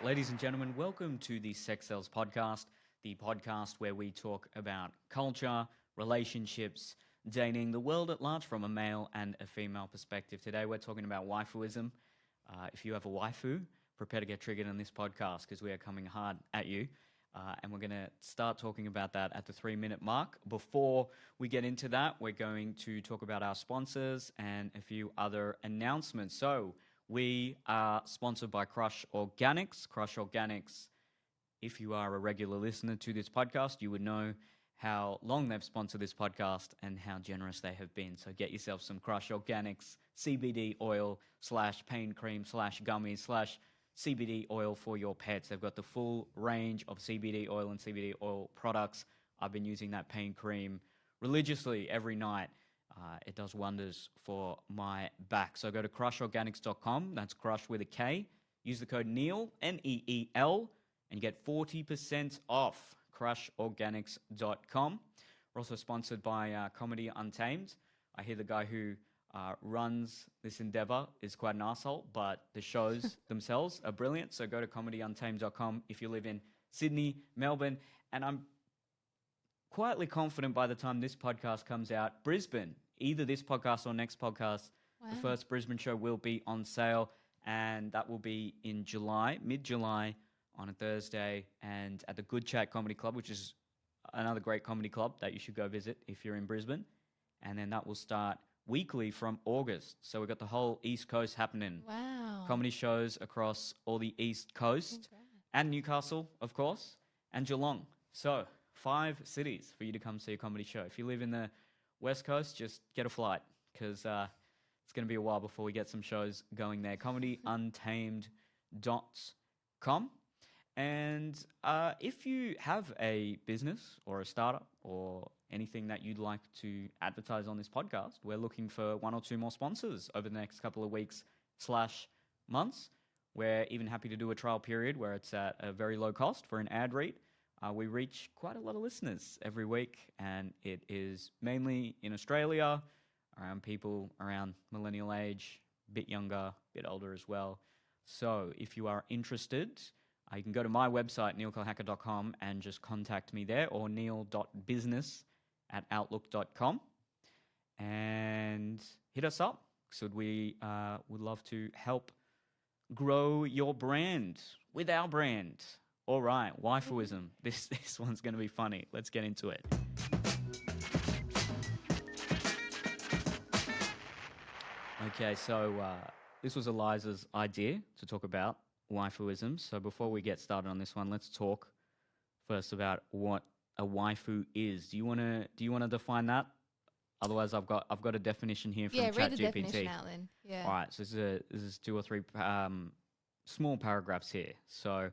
Ladies and gentlemen, welcome to the Sex Cells podcast, the podcast where we talk about culture, relationships, dating, the world at large from a male and a female perspective. Today we're talking about waifuism. If you have a waifu, prepare to get triggered in this podcast because we are coming hard at you. And we're going to start talking about that at the 3-minute mark. Before we get into that, we're going to talk about our sponsors and a few other announcements. So we are sponsored by Crush Organics. Crush Organics, if you are a regular listener to this podcast, you would know how long they've sponsored this podcast and how generous they have been. So get yourself some Crush Organics CBD oil / pain cream / gummies / CBD oil for your pets. They've got the full range of CBD oil and CBD oil products. I've been using that pain cream religiously every night. It does wonders for my back. So go to crushorganics.com. That's crush with a K. Use the code NEEL, NEEL, and you get 40% off. Crushorganics.com. We're also sponsored by Comedy Untamed. I hear the guy who runs this endeavor is quite an asshole, but the shows themselves are brilliant. So go to comedyuntamed.com if you live in Sydney, Melbourne, and I'm quietly confident by the time this podcast comes out, Brisbane, either this podcast or next podcast, the first Brisbane show will be on sale, and that will be in July, mid-July, on a Thursday, and at the Good Chat Comedy Club, which is another great comedy club that you should go visit if you're in Brisbane. And then that will start weekly from August. So we've got the whole East Coast happening. Wow. Comedy shows across all the East Coast. Congrats. And Newcastle, of course, and Geelong. So 5 cities for you to come see a comedy show. If you live in the West Coast, just get a flight because it's going to be a while before we get some shows going there. comedyuntamed.com. And if you have a business or a startup or anything that you'd like to advertise on this podcast, we're looking for 1 or 2 more sponsors over the next couple of weeks / months. We're even happy to do a trial period where it's at a very low cost for an ad read. We reach quite a lot of listeners every week, and it is mainly in Australia, around people around millennial age, a bit younger, a bit older as well. So if you are interested, you can go to my website, neilcohacker.com, and just contact me there, or neil.business@outlook.com, and hit us up. So we would love to help grow your brand with our brand. All right, waifuism. This one's going to be funny. Let's get into it. Okay, so this was Eliza's idea to talk about waifuism. So before we get started on this one, let's talk first about what a waifu is. Do you want to define that? Otherwise, I've got a definition here from ChatGPT. Yeah, read the definition out then. Yeah. All right, so this is 2 or 3 small paragraphs here. So,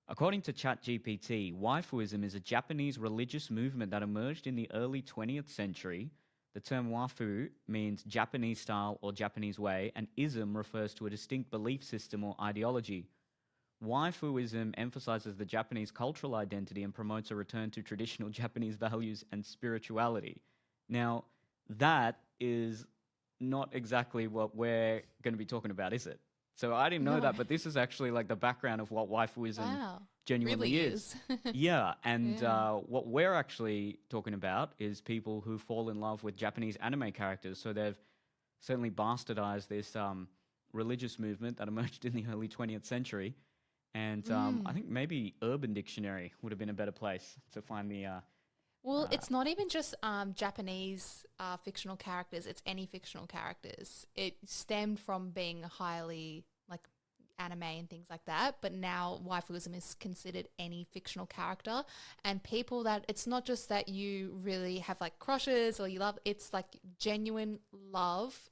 according to ChatGPT, waifuism is a Japanese religious movement that emerged in the early 20th century. The term waifu means Japanese style or Japanese way, and ism refers to a distinct belief system or ideology. Waifuism emphasizes the Japanese cultural identity and promotes a return to traditional Japanese values and spirituality. Now, that is not exactly what we're going to be talking about, is it? So I didn't know that, but this is actually like the background of what waifuism genuinely really is. Yeah, and what we're actually talking about is people who fall in love with Japanese anime characters. So they've certainly bastardized this religious movement that emerged in the early 20th century. And I think maybe Urban Dictionary would have been a better place to find the... Well, it's not even just Japanese fictional characters. It's any fictional characters. It stemmed from being highly like anime and things like that. But now waifuism is considered any fictional character. And people that it's not just that you really have like crushes or you love. It's like genuine love,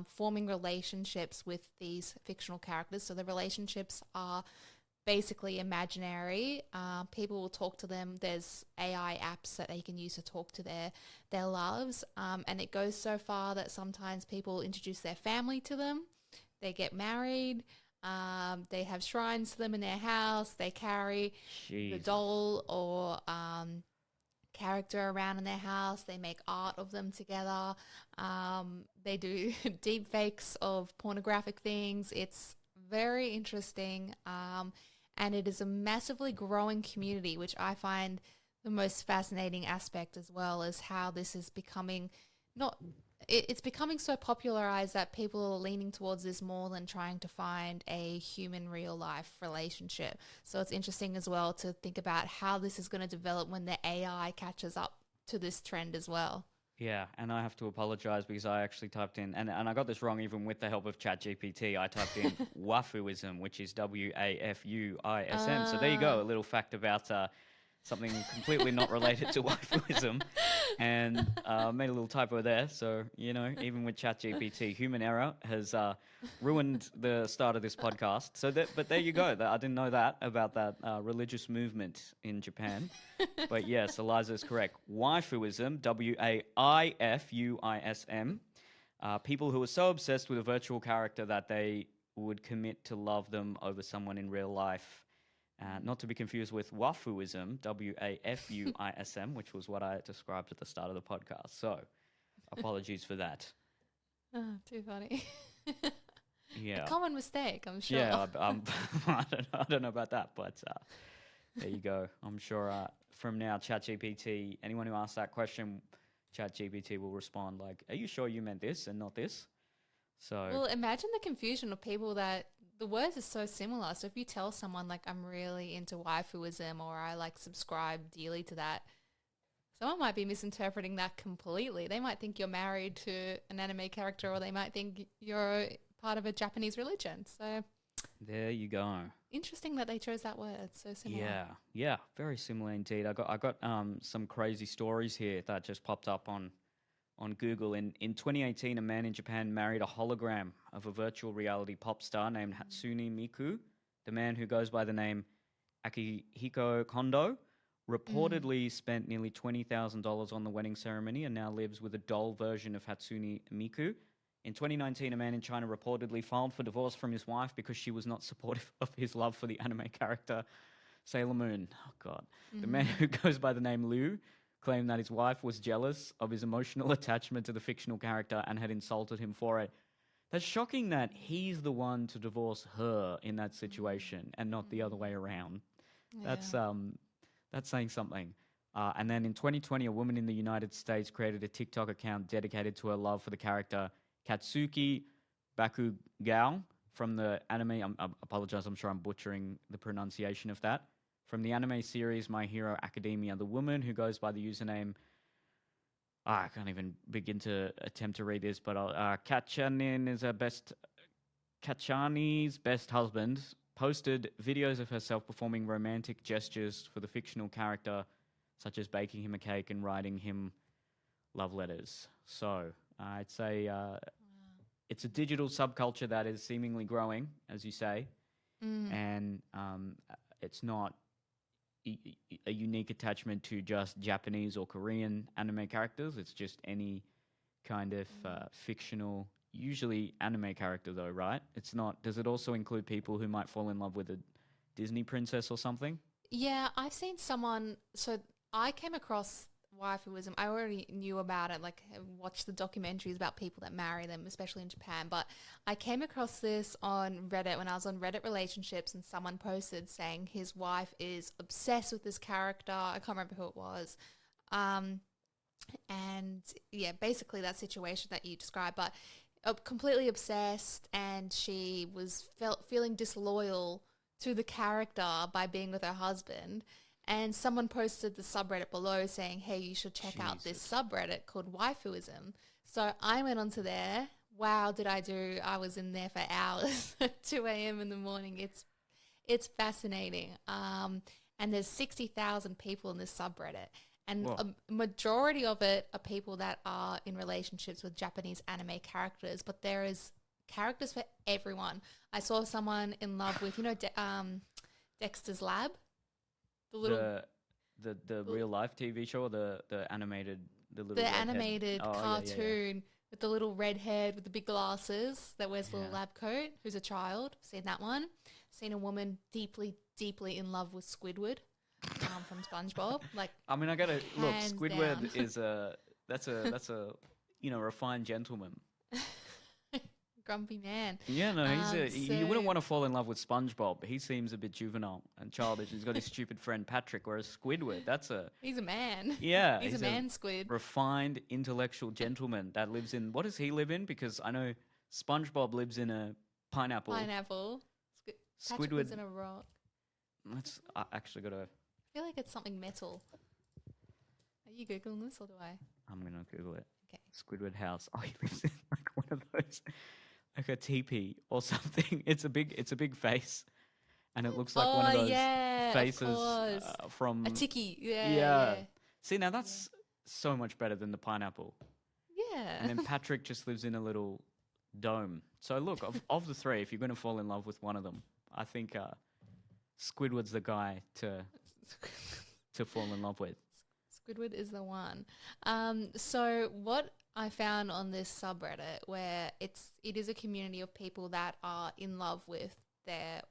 forming relationships with these fictional characters. So the relationships are basically imaginary. People will talk to them. There's AI apps that they can use to talk to their loves. And it goes so far that sometimes people introduce their family to them. They get married. They have shrines to them in their house. They carry the doll or character around in their house. They make art of them together. They do deep fakes of pornographic things. It's very interesting. And it is a massively growing community, which I find the most fascinating aspect as well, is how this is becoming not it's becoming so popularized that people are leaning towards this more than trying to find a human real life relationship. So it's interesting as well to think about how this is going to develop when the AI catches up to this trend as well. Yeah, and I have to apologize because I actually typed in, and I got this wrong even with the help of ChatGPT. I typed in Waifuism, which is Waifuism. So there you go, a little fact about something completely not related to Waifuism, and made a little typo there. So, even with ChatGPT, human error has ruined the start of this podcast. But there you go. I didn't know that about that religious movement in Japan. But yes, Eliza is correct. Waifuism, Waifuism, people who are so obsessed with a virtual character that they would commit to love them over someone in real life. Not to be confused with Waifuism, Wafuism, which was what I described at the start of the podcast. So, apologies for that. Oh, too funny. Yeah. A common mistake, I'm sure. Yeah, I don't know about that, but there you go. I'm sure from now, ChatGPT, anyone who asks that question, ChatGPT will respond like, "Are you sure you meant this and not this?" So, Well, imagine the confusion of people that the words are so similar. So if you tell someone like I'm really into waifuism or I like subscribe dearly to that, someone might be misinterpreting that completely. They might think you're married to an anime character or they might think you're part of a Japanese religion. So there you go. interesting that they chose that word. It's so similar. Yeah, very similar indeed. I got some crazy stories here that just popped up on Google. In 2018, a man in Japan married a hologram of a virtual reality pop star named Hatsune Miku. The man, who goes by the name Akihiko Kondo, reportedly spent nearly $20,000 on the wedding ceremony and now lives with a doll version of Hatsune Miku. In 2019, a man in China reportedly filed for divorce from his wife because she was not supportive of his love for the anime character Sailor Moon. Oh, God. The man, who goes by the name Liu, claimed that his wife was jealous of his emotional attachment to the fictional character and had insulted him for it. That's shocking that he's the one to divorce her in that situation and not the other way around. Yeah. That's saying something. And then in 2020, a woman in the United States created a TikTok account dedicated to her love for the character Katsuki Bakugao from the anime. I apologize, I'm sure I'm butchering the pronunciation of that. From the anime series My Hero Academia, the woman, who goes by the username, I can't even begin to attempt to read this, but Kachani's best husband, posted videos of herself performing romantic gestures for the fictional character, such as baking him a cake and writing him love letters. So I'd say it's a digital subculture that is seemingly growing, as you say, and it's not a unique attachment to just Japanese or Korean anime characters. It's just any kind of fictional, usually anime character, though, right? It's not. Does it also include people who might fall in love with a Disney princess or something? Yeah, I've seen someone. So I came across waifuism. I already knew about it, like I watched the documentaries about people that marry them, especially in Japan. But I came across this on Reddit when I was on Reddit relationships, and someone posted saying his wife is obsessed with this character. I can't remember who it was. And yeah, basically that situation that you described, but completely obsessed, and she was feeling disloyal to the character by being with her husband. And someone posted the subreddit below saying, hey, you should check out this subreddit called Waifuism. So I went onto there. Wow, did I do? I was in there for hours at 2 a.m. in the morning. It's fascinating. And there's 60,000 people in this subreddit. And a majority of it are people that are in relationships with Japanese anime characters, but there is characters for everyone. I saw someone in love with, Dexter's Lab. The real life TV show, or the animated, the animated cartoon with the little red head with the big glasses that wears the little lab coat, who's a child. Seen that one. Seen a woman deeply, deeply in love with Squidward from SpongeBob. Like, I mean, I gotta look. Squidward down. is that's a refined gentleman. grumpy man. Yeah, no, you wouldn't So want to fall in love with SpongeBob. He seems a bit juvenile and childish. He's got his stupid friend Patrick, whereas Squidward, he's a man. yeah, He's a he's a man squid. refined intellectual gentleman that lives in, what does he live in? Because I know SpongeBob lives in a pineapple. Pineapple. Patrick Squidward, lives in a rock. I actually got to, I feel like it's something metal. Are you Googling this or do I? I'm going to Google it. Okay. Squidward house. Oh, he lives in like one of those, like a teepee or something. It's a big face. And it looks like one of those yeah, faces of course. from A tiki. Yeah, yeah. yeah. See, now that's so much better than the pineapple. Yeah. And then Patrick just lives in a little dome. So look, of the three, if you're going to fall in love with one of them, I think Squidward's the guy to fall in love with. Squidward is the one. So what I found on this subreddit, where it is a community of people that are in love with their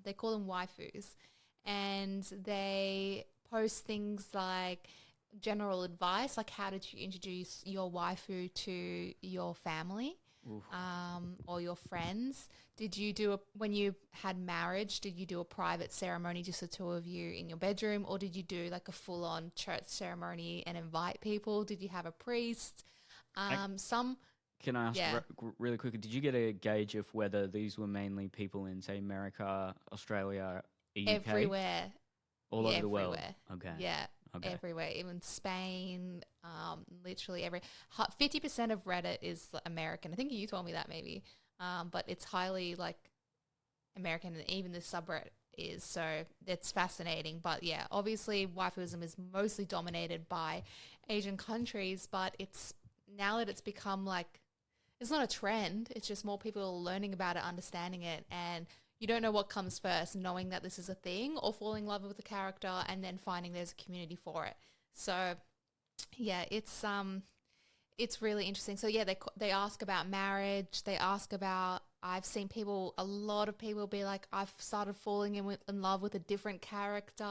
they call them waifus, and they post things like general advice, like how did you introduce your waifu to your family, or your friends? Did you do when you had marriage, did you do a private ceremony, just the two of you in your bedroom, or did you do like a full-on church ceremony and invite people? Did you have a priest? Can I ask Yeah. really quickly, did you get a gauge of whether these were mainly people in, say, America, Australia, UK? Everywhere. All over the world? Everywhere. Okay. Yeah, Okay. everywhere. Even Spain, literally 50% of Reddit is American. I think you told me that maybe. But it's highly like American, and even the subreddit is. So it's fascinating. But yeah, obviously waifuism is mostly dominated by Asian countries, but it's now that it's become like, it's not a trend. It's just more people learning about it, understanding it, and you don't know what comes first, knowing that this is a thing or falling in love with the character and then finding there's a community for it. So yeah, it's really interesting. So yeah, they ask about marriage. They ask about, I've seen a lot of people be like, I've started falling in love with a different character.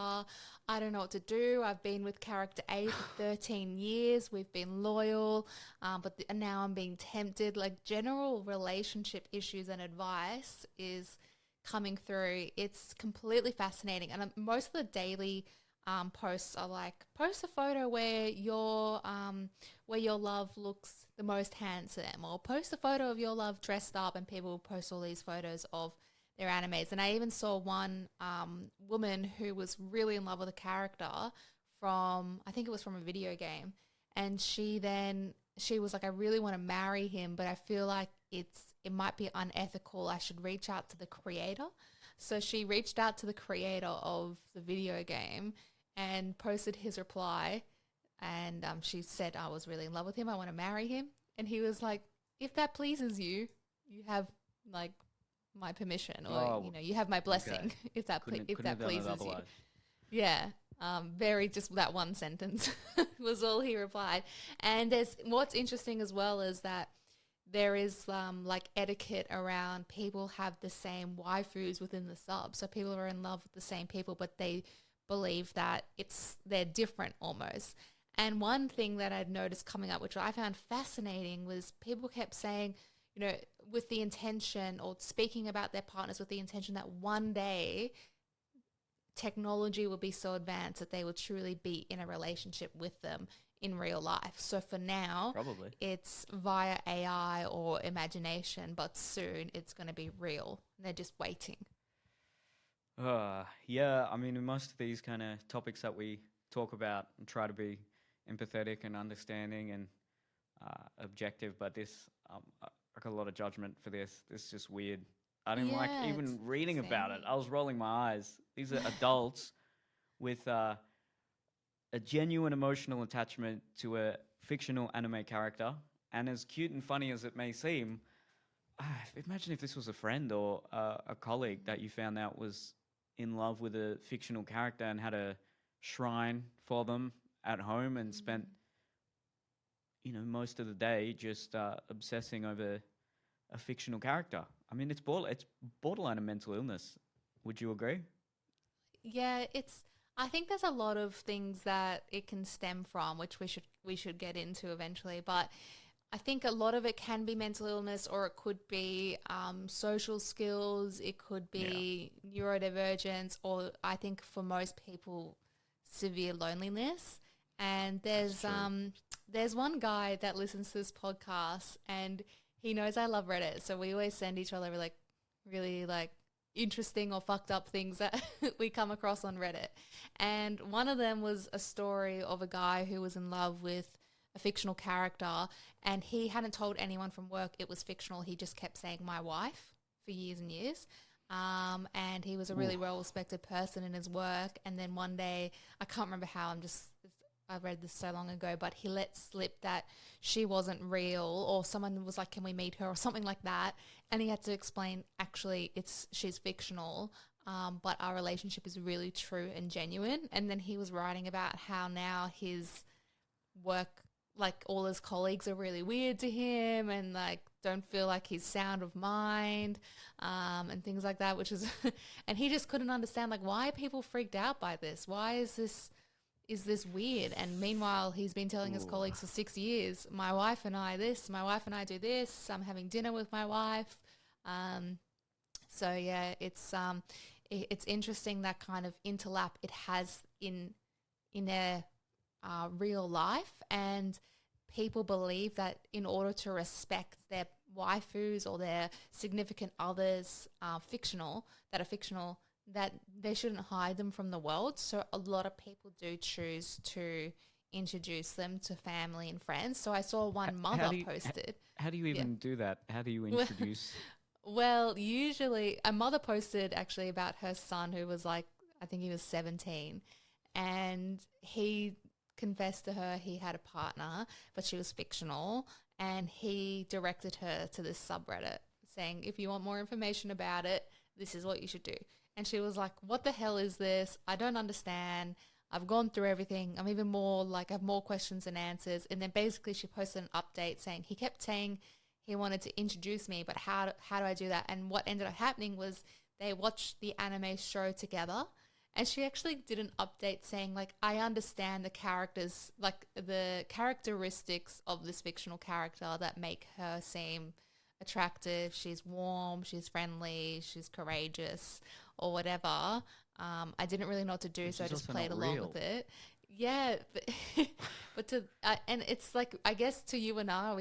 I don't know what to do. I've been with character A for 13 years. We've been loyal, but now I'm being tempted. Like general relationship issues and advice is coming through. It's completely fascinating. And most of the daily posts are like, post a photo where your love looks the most handsome, or post a photo of your love dressed up, and people post all these photos of their animes. And I even saw one woman who was really in love with a character from, I think it was from a video game, and she was like, I really want to marry him, but I feel like it might be unethical. I should reach out to the creator. So she reached out to the creator of the video game and posted his reply, and she said, I was really in love with him, I want to marry him. And he was like, if that pleases you, you have like my permission, or you have my blessing. Okay. if that Couldn't pleases you. otherwise. Yeah. Very just that one sentence was all he replied. And what's interesting as well is that there is like etiquette around people have the same waifus within the sub. So people are in love with the same people, but they believe that they're different almost. And one thing that I'd noticed coming up, which I found fascinating, was people kept saying, with the intention, or speaking about their partners with the intention that one day technology will be so advanced that they will truly be in a relationship with them in real life. So for now, Probably. it's via AI or imagination, but soon it's going to be real. They're just waiting. Yeah, I mean, in most of these kind of topics that we talk about and try to be empathetic and understanding and objective, but this, I got a lot of judgment for this. This is just weird. I didn't like even reading about it. I was rolling my eyes. These are adults with a genuine emotional attachment to a fictional anime character. And as cute and funny as it may seem, imagine if this was a friend or a colleague that you found out was in love with a fictional character and had a shrine for them at home and spent, most of the day just obsessing over a fictional character. I mean, it's borderline a mental illness. Would you agree? Yeah, I think there's a lot of things that it can stem from, which we should get into eventually. But I think a lot of it can be mental illness, or it could be social skills, it could Yeah, be neurodivergence, or I think for most people, severe loneliness. And that's true. there's one guy that listens to this podcast, and he knows I love Reddit, so we always send each other like really like interesting or fucked up things that we come across on Reddit. And one of them was a story of a guy who was in love with a fictional character, and he hadn't told anyone from work it was fictional. He just kept saying my wife for years and years. And he was a Ooh. really well respected person in his work. And then one day, I can't remember how, I read this so long ago, but he let slip that she wasn't real, or someone was like, can we meet her, or something like that. And he had to explain, actually, she's fictional, but our relationship is really true and genuine. And then he was writing about how now his work, like all his colleagues are really weird to him, and like don't feel like he's sound of mind, and things like that, which is and he just couldn't understand, like, why are people freaked out by this? Why is this weird? And meanwhile, he's been telling his Ooh. colleagues for 6 years, my wife and I this, my wife and I do this, I'm having dinner with my wife. So yeah, it's interesting that kind of interlap it has in their real life. And people believe that in order to respect their waifus or their significant others that are fictional, that they shouldn't hide them from the world. So a lot of people do choose to introduce them to family and friends. So I saw one How mother do you posted. how do you Yeah. even do that? How do you introduce? Well, usually a mother posted actually about her son who was like, I think he was 17, and he confessed to her he had a partner, but she was fictional, and he directed her to this subreddit saying, if you want more information about it, this is what you should do. And she was like, what the hell is this? I don't understand. I've gone through everything. I'm even more like, I have more questions than answers. And then basically she posted an update saying, he kept saying he wanted to introduce me, but how do I do that? And what ended up happening was they watched the anime show together, and she actually did an update saying, like, I understand the characters, like the characteristics of this fictional character that make her seem attractive. She's warm, she's friendly, she's courageous, or whatever. I didn't really know what to do, But so I she's just also played not along real. with it. Yeah, but, but and it's like, I guess to you and I,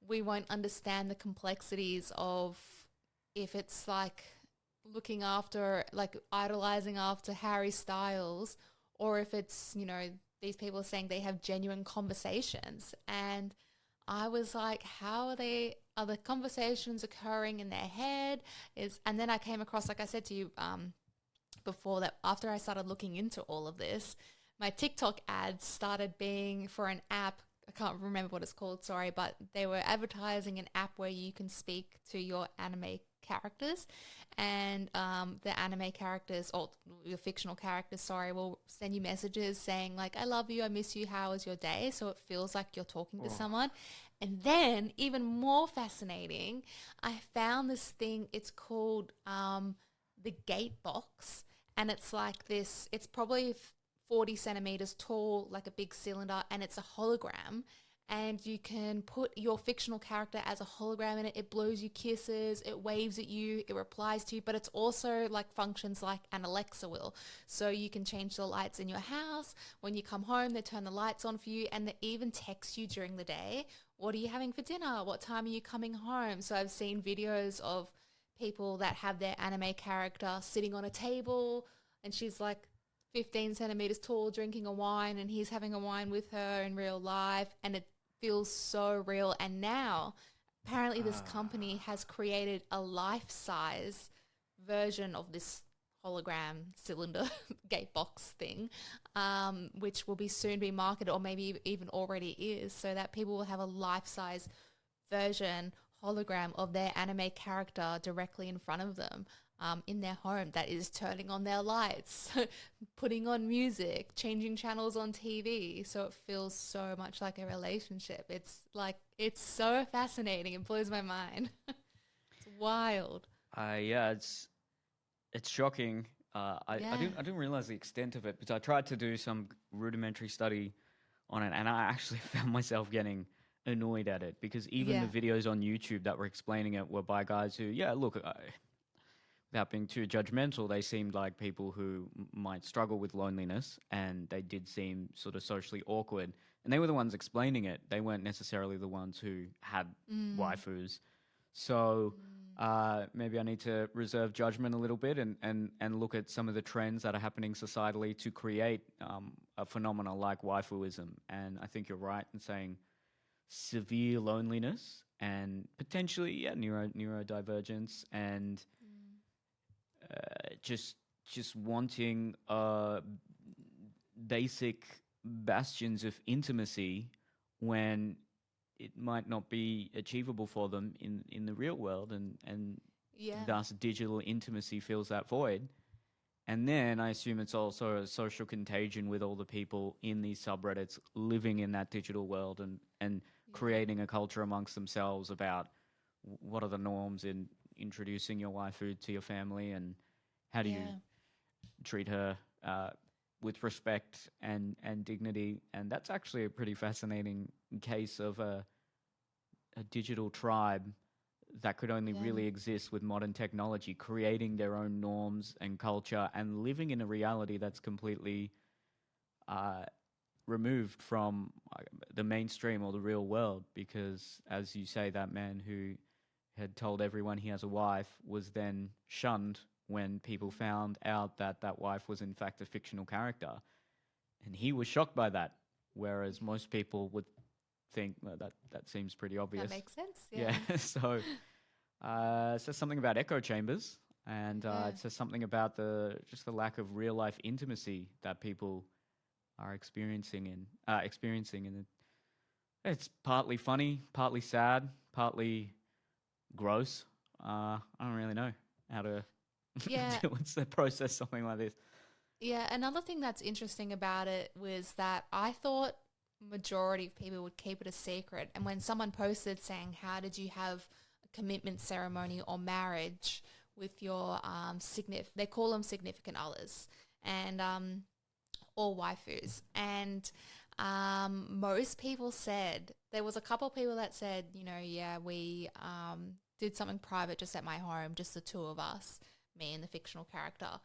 we won't understand the complexities of, if it's like looking after, like idolizing after Harry Styles, or if it's, these people saying they have genuine conversations. And I was like, how are the conversations occurring in their head? And then I came across, like I said to you before, that after I started looking into all of this, my TikTok ads started being for an app. I can't remember what it's called, sorry, but they were advertising an app where you can speak to your anime characters, and the anime characters, or your fictional characters, sorry, will send you messages saying like, I love you, I miss you, how was your day? So it feels like you're talking to Oh. someone. And then, even more fascinating, I found this thing, it's called the gate box, and it's like this, it's probably 40 centimeters tall, like a big cylinder, and it's a hologram. And you can put your fictional character as a hologram in it. It blows you kisses, it waves at you, it replies to you, but it's also like functions like an Alexa will. So you can change the lights in your house. When you come home, they turn the lights on for you, and they even text you during the day. What are you having for dinner? What time are you coming home? So I've seen videos of people that have their anime character sitting on a table, and she's like 15 centimeters tall drinking a wine, and he's having a wine with her in real life, and it feels so real. And now apparently this company Ah. has created a life-size version of this hologram cylinder gate box thing, which will be soon be marketed, or maybe even already is, so that people will have a life-size version hologram of their anime character directly in front of them, in their home, that is turning on their lights, putting on music, changing channels on TV. So it feels so much like a relationship. It's like, it's so fascinating. It blows my mind. It's wild. Yeah, it's shocking. Yeah. I didn't realize the extent of it, because I tried to do some rudimentary study on it, and I actually found myself getting annoyed at it because even the Yeah. videos on YouTube that were explaining it were by guys who, yeah, look, without being too judgmental, they seemed like people who might struggle with loneliness and they did seem sort of socially awkward. And they were the ones explaining it. They weren't necessarily the ones who had Mm. waifus. So Mm. maybe I need to reserve judgment a little bit and look at some of the trends that are happening societally to create a phenomena like waifuism. And I think you're right in saying severe loneliness and potentially, yeah, neurodivergence and Mm. just wanting basic bastions of intimacy when it might not be achievable for them in the real world, and Yeah. thus digital intimacy fills that void. And then I assume it's also a social contagion with all the people in these subreddits living in that digital world and Yeah. creating a culture amongst themselves about what are the norms in introducing your waifu to your family and how do you Yeah. treat her with respect and dignity. And that's actually a pretty fascinating case of a digital tribe that could only Yeah. really exist with modern technology, creating their own norms and culture and living in a reality that's completely uh, removed from the mainstream or the real world. Because, as you say, that man who had told everyone he has a wife was then shunned when people Mm. found out that that wife was in fact a fictional character. And he was shocked by that, whereas most people would think well, that seems pretty That obvious. makes sense. Yeah, Yeah. so it says something about echo chambers, and Yeah. it says something about the just the lack of real life intimacy that people are experiencing, and it's partly funny, partly sad, partly gross. I don't really know how to Yeah. deal with the process something like this. Yeah. Another thing that's interesting about it was that I thought majority of people would keep it a secret. And when someone posted saying, "How did you have a commitment ceremony or marriage with your they call them significant others and or waifus?" And most people said there was a couple of people that said, yeah, we did something private just at my home, just the two of us, me and the fictional character.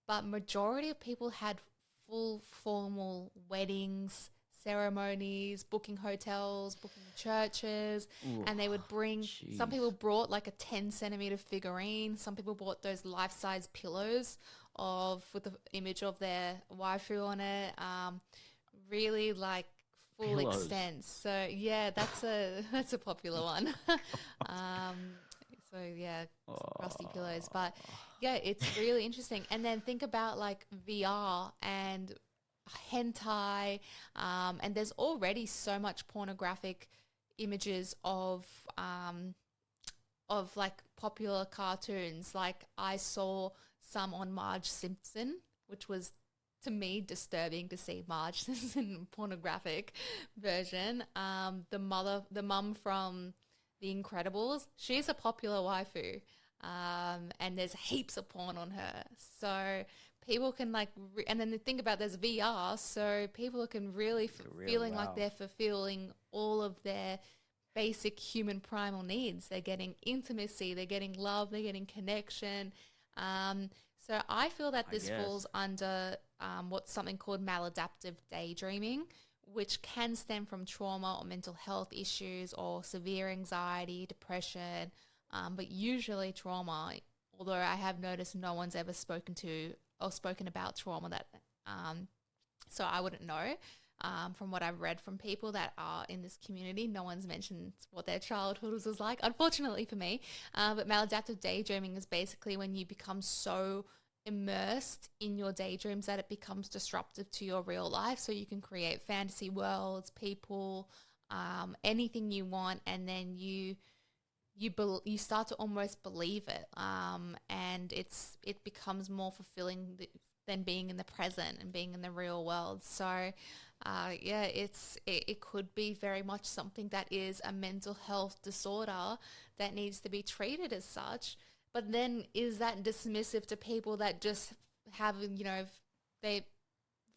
But majority of people had full formal weddings, ceremonies, booking hotels, booking churches, Ooh, and they would bring. Some jeez. people brought like a 10 centimeter figurine. Some people bought those life size pillows of with the image of their waifu on it. Really like full Pillows. extent. So yeah, that's a that's a popular one. God. um, so yeah, some crusty pillows, but Oh. yeah, it's really interesting. And then think about like VR and hentai, and there's already so much pornographic images of like popular cartoons. Like I saw some on Marge Simpson, which was to me disturbing to see Marge Simpson pornographic version. The mum from The Incredibles, she's a popular waifu. And there's heaps of porn on her. So people can like, and then the thing about there's VR, so people can really Real feeling like wow. they're fulfilling all of their basic human primal needs. They're getting intimacy, they're getting love, they're getting connection. So I feel that I this falls guess. under what's something called maladaptive daydreaming, which can stem from trauma or mental health issues or severe anxiety, depression, but usually trauma. Although I have noticed no one's ever spoken to or spoken about trauma that, so I wouldn't know. From what I've read from people that are in this community, no one's mentioned what their childhood was like, unfortunately for me. But maladaptive daydreaming is basically when you become so immersed in your daydreams that it becomes disruptive to your real life. So you can create fantasy worlds, people, anything you want, and then you start to almost believe it, and it becomes more fulfilling than being in the present and being in the real world. So yeah, it could be very much something that is a mental health disorder that needs to be treated as such. But then is that dismissive to people that just have, they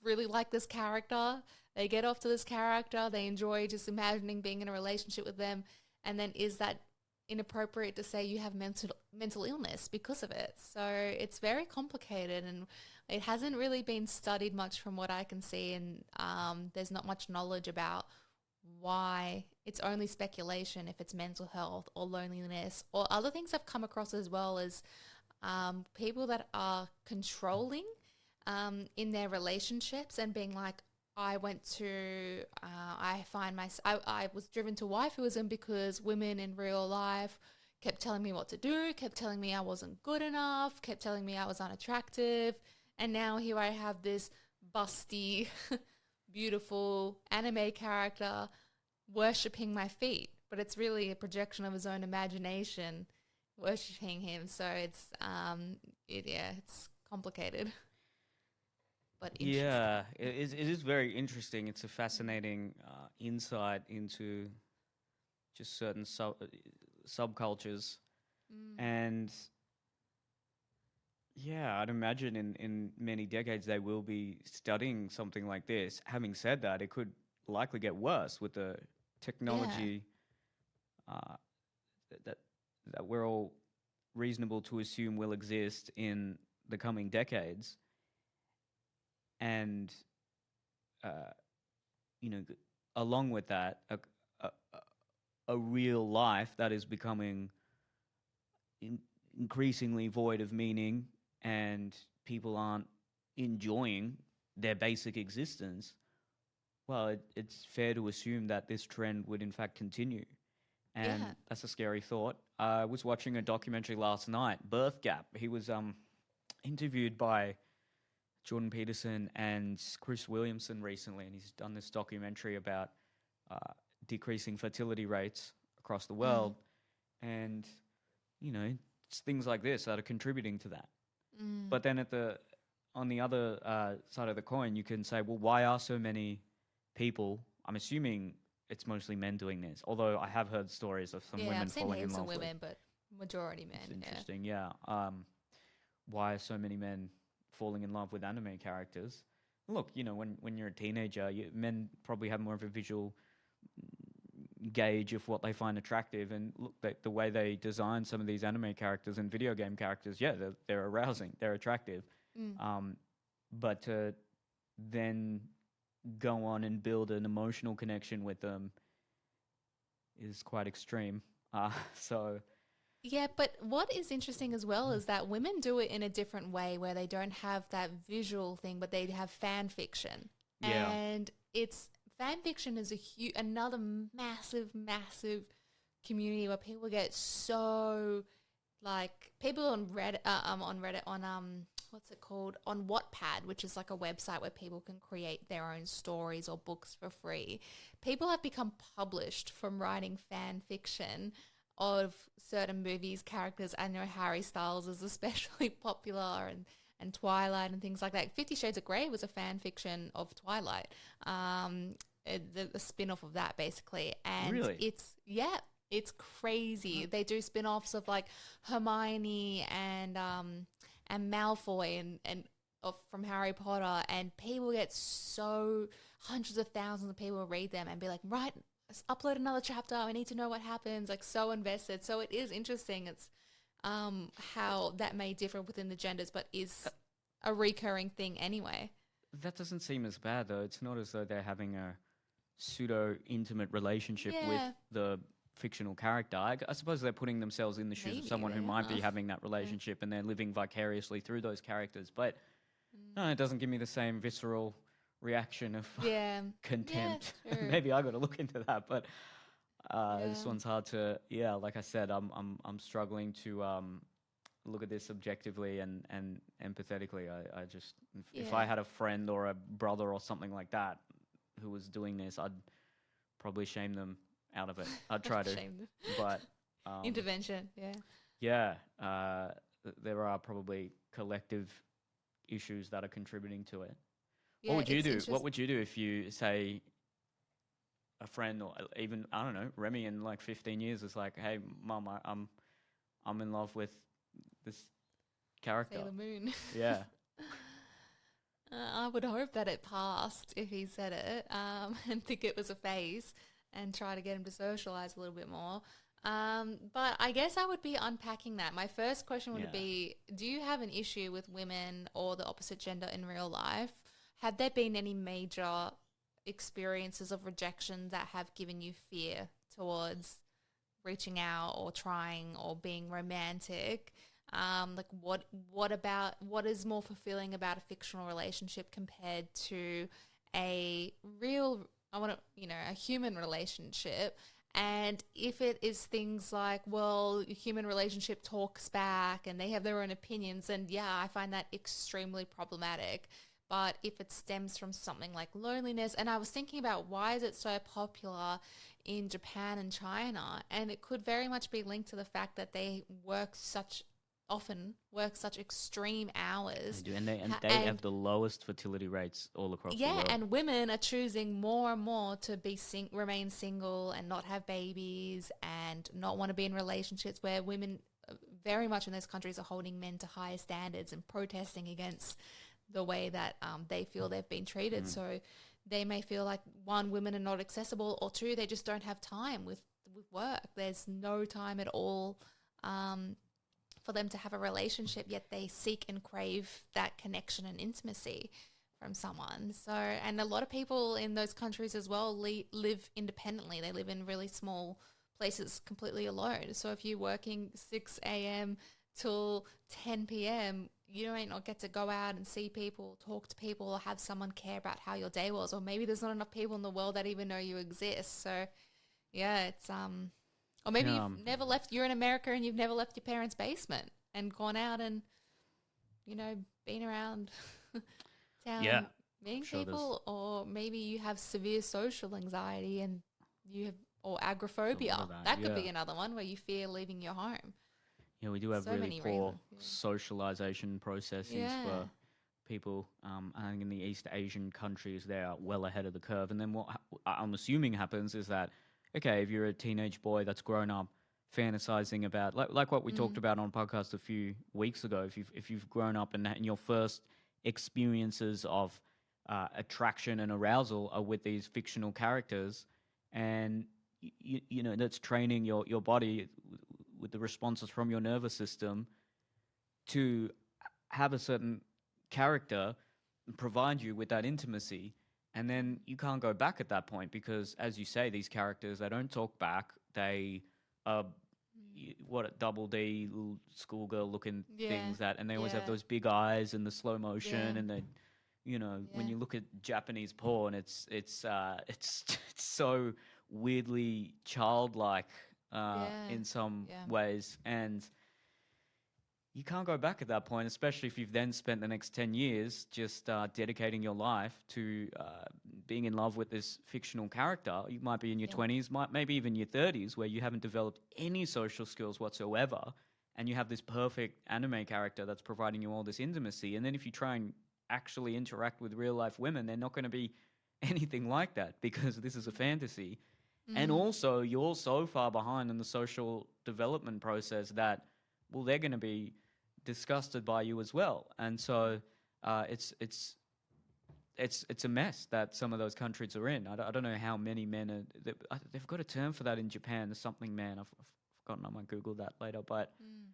really like this character. They get off to this character. They enjoy just imagining being in a relationship with them. And then is that inappropriate to say you have mental illness because of it? So it's very complicated, and it hasn't really been studied much from what I can see. And there's not much knowledge about why. It's only speculation if it's mental health or loneliness or other things I've come across as well as people that are controlling in their relationships and being like, I was driven to waifuism because women in real life kept telling me what to do, kept telling me I wasn't good enough, kept telling me I was unattractive. And now here I have this busty, beautiful anime character worshipping my feet. But it's really a projection of his own imagination worshipping him. So it's complicated. But interesting. Yeah, it is very interesting. It's a fascinating insight into just certain subcultures. And yeah, I'd imagine in many decades they will be studying something like this. Having said that, it could likely get worse with the technology uh, that that we're all reasonable to assume will exist in the coming decades. And uh, along with that, a, a real life that is becoming increasingly void of meaning, and people aren't enjoying their basic existence. Well, it's fair to assume that this trend would in fact continue. And Yeah. that's a scary thought. I was watching a documentary last night, Birth Gap. He was interviewed by Jordan Peterson and Chris Williamson recently, and he's done this documentary about uh, decreasing fertility rates across the world, and it's things like this that are contributing to that. But then on the other side of the coin, you can say, well, why are so many people? I'm assuming it's mostly men doing this, although I have heard stories of some Yeah, women I've seen falling in heaps of love with. women, but majority It's men. Yeah. interesting, yeah. Why are so many men falling in love with anime characters? Look, when you're a teenager, men probably have more of a visual gauge of what they find attractive, and look, the way they design some of these anime characters and video game characters, yeah, they're arousing, they're attractive. Um, but to then go on and build an emotional connection with them is quite extreme. So Yeah, but what is interesting as well is that women do it in a different way where they don't have that visual thing, but they have fan fiction. yeah, And it's fan fiction is another massive, massive community where people get so like people on Reddit what's it called, on Wattpad, which is like a website where people can create their own stories or books for free. People have become published from writing fan fiction of certain movies, characters. I know Harry Styles is especially popular, and Twilight and things like that. 50 Shades of Grey was a fan fiction of Twilight, the spin-off of that basically. And really, it's crazy. They do spin-offs of like Hermione and Malfoy and from Harry Potter, and people get so hundreds of thousands of people read them and be like, right, upload another chapter. I need to know what happens. Like so invested. So it is interesting. It's how that may differ within the genders, but is a recurring thing anyway. that doesn't seem as bad though. It's not as though they're having a pseudo intimate relationship with Yeah, the fictional character. I suppose they're putting themselves in the shoes of maybe someone who they might be are. having that relationship, and they're living vicariously through those characters. But no, it doesn't give me the same visceral reaction of Yeah, yeah, contempt. true. Maybe I got to look into that, but this Yeah, one's hard to. Yeah, like I said, I'm struggling to look at this objectively and empathetically. I just if I yeah. had a friend or a brother or something like that who was doing this, I'd probably shame them out of it. I'd try to, Shame. but um, Intervention. Yeah, yeah, there are probably collective issues that are contributing to it. What yeah. would you It's do? What interesting. would you do if you say a friend or even I don't know Remy in like 15 years is like, hey, mum, I'm in love with this character. Sailor Moon. Yeah, I would hope that it passed if he said it, and think it was a phase, and try to get him to socialize a little bit more. But I guess I would be unpacking that. My first question would Yeah. be, do you have an issue with women or the opposite gender in real life? Have there been any major experiences of rejection that have given you fear towards reaching out or trying or being romantic? Like what is more fulfilling about a fictional relationship compared to a real, I want to, a human relationship? And if it is things like, well, a human relationship talks back and they have their own opinions, and yeah, I find that extremely problematic. But if it stems from something like loneliness, and I was thinking about why is it so popular in Japan and China, and it could very much be linked to the fact that they work such extreme They hours. do, and they have And the lowest fertility rates all across the yeah, world. and women are choosing more and more to remain single and not have babies and not want to be in relationships, where women very much in those countries are holding men to higher standards and protesting against the way that they feel they've been treated. Mm. So they may feel like, one, women are not accessible, or two, they just don't have time with work. There's no time at all for them to have a relationship, yet they seek and crave that connection and intimacy from someone. So, and a lot of people in those countries as well live independently. They live in really small places completely alone. So if you're working 6 a.m. till 10 p.m., you might not get to go out and see people, talk to people, or have someone care about how your day was. Or maybe there's not enough people in the world that even know you exist. So yeah, it's or maybe Yeah, you've never left, you're in America and you've never left your parents' basement and gone out and, been around yeah, town I'm meeting sure there's people, or maybe you have severe social anxiety and you have, or a lot agoraphobia. of that. That could Yeah, be another one where you fear leaving your home. yeah, we do have So really many poor reasons. socialization processes Yeah. for people. I think in the East Asian countries, they are well ahead of the curve. And then what I'm assuming happens is that, okay, if you're a teenage boy that's grown up fantasizing about, like what we talked Mm. about on podcast a few weeks ago, if you've grown up and your first experiences of attraction and arousal are with these fictional characters, and that's training your body with the responses from your nervous system to have a certain character provide you with that intimacy, and then you can't go back at that point because, as you say, these characters, they don't talk back. They are what a double D little schoolgirl looking Yeah. things, that, and they always have Yeah. those big eyes and the slow Yeah. motion, and they, when Yeah. you look at Japanese porn, it's it's so weirdly childlike Yeah. in some Yeah. ways, and you can't go back at that point, especially if you've then spent the next 10 years just dedicating your life to being in love with this fictional character. You might be in your Yeah. 20s, maybe even your 30s, where you haven't developed any social skills whatsoever. And you have this perfect anime character that's providing you all this intimacy. And then if you try and actually interact with real life women, they're not going to be anything like that because this is a fantasy. And Mm. also, you're so far behind in the social development process that, well, they're going to be disgusted by you as well. And so it's a mess that some of those countries are in. I don't know how many men are. They've got a term for that in Japan. There's something man. I've forgotten. I might Google that later. But Mm.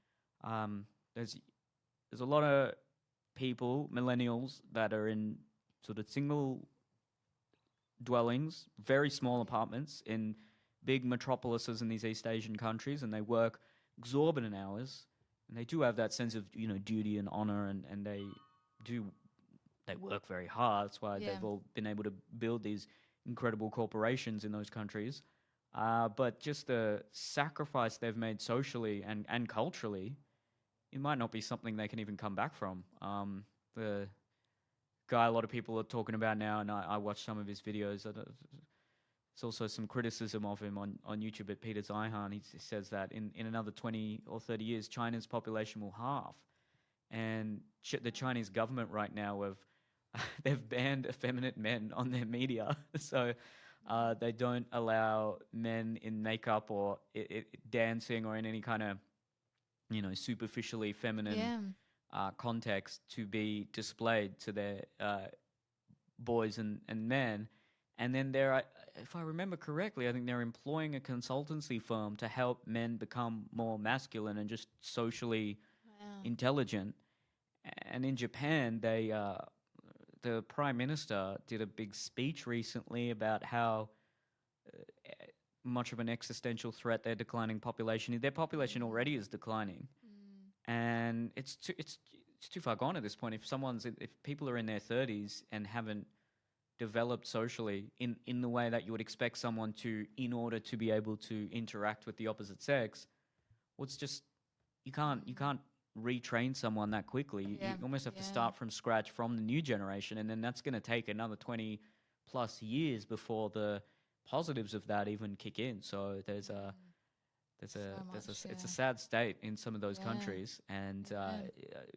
um, there's a lot of people, millennials, that are in sort of single dwellings, very small Yeah. apartments in big metropolises in these East Asian countries, and they work exorbitant hours, and they do have that sense of duty and honor, and do they work very hard. That's why Yeah. they've all been able to build these incredible corporations in those countries. But just the sacrifice they've made socially and culturally, it might not be something they can even come back from. The guy a lot of people are talking about now, and I watched some of his videos. There's also some criticism of him on YouTube at Peter Zeihan. He says that in another 20 or 30 years, China's population will halve. And the Chinese government right now they've banned effeminate men on their media. So they don't allow men in makeup or dancing or in any kind of superficially feminine Yeah. context to be displayed to their boys and men. And then if I remember correctly, I think they're employing a consultancy firm to help men become more masculine and just socially Wow. intelligent. And in Japan, the prime minister did a big speech recently about how much of an existential threat their declining population is. Their population already is declining, Mm. and it's too far gone at this point. If people are in their 30s and haven't developed socially in the way that you would expect someone to in order to be able to interact with the opposite sex, well, it's just you can't retrain someone that quickly. You Yeah. almost have to Yeah. start from scratch from the new generation, and then that's going to take another 20 plus years before the positives of that even kick in. So So much. it's a Yeah. sad state in some of those Yeah. countries, and Yeah.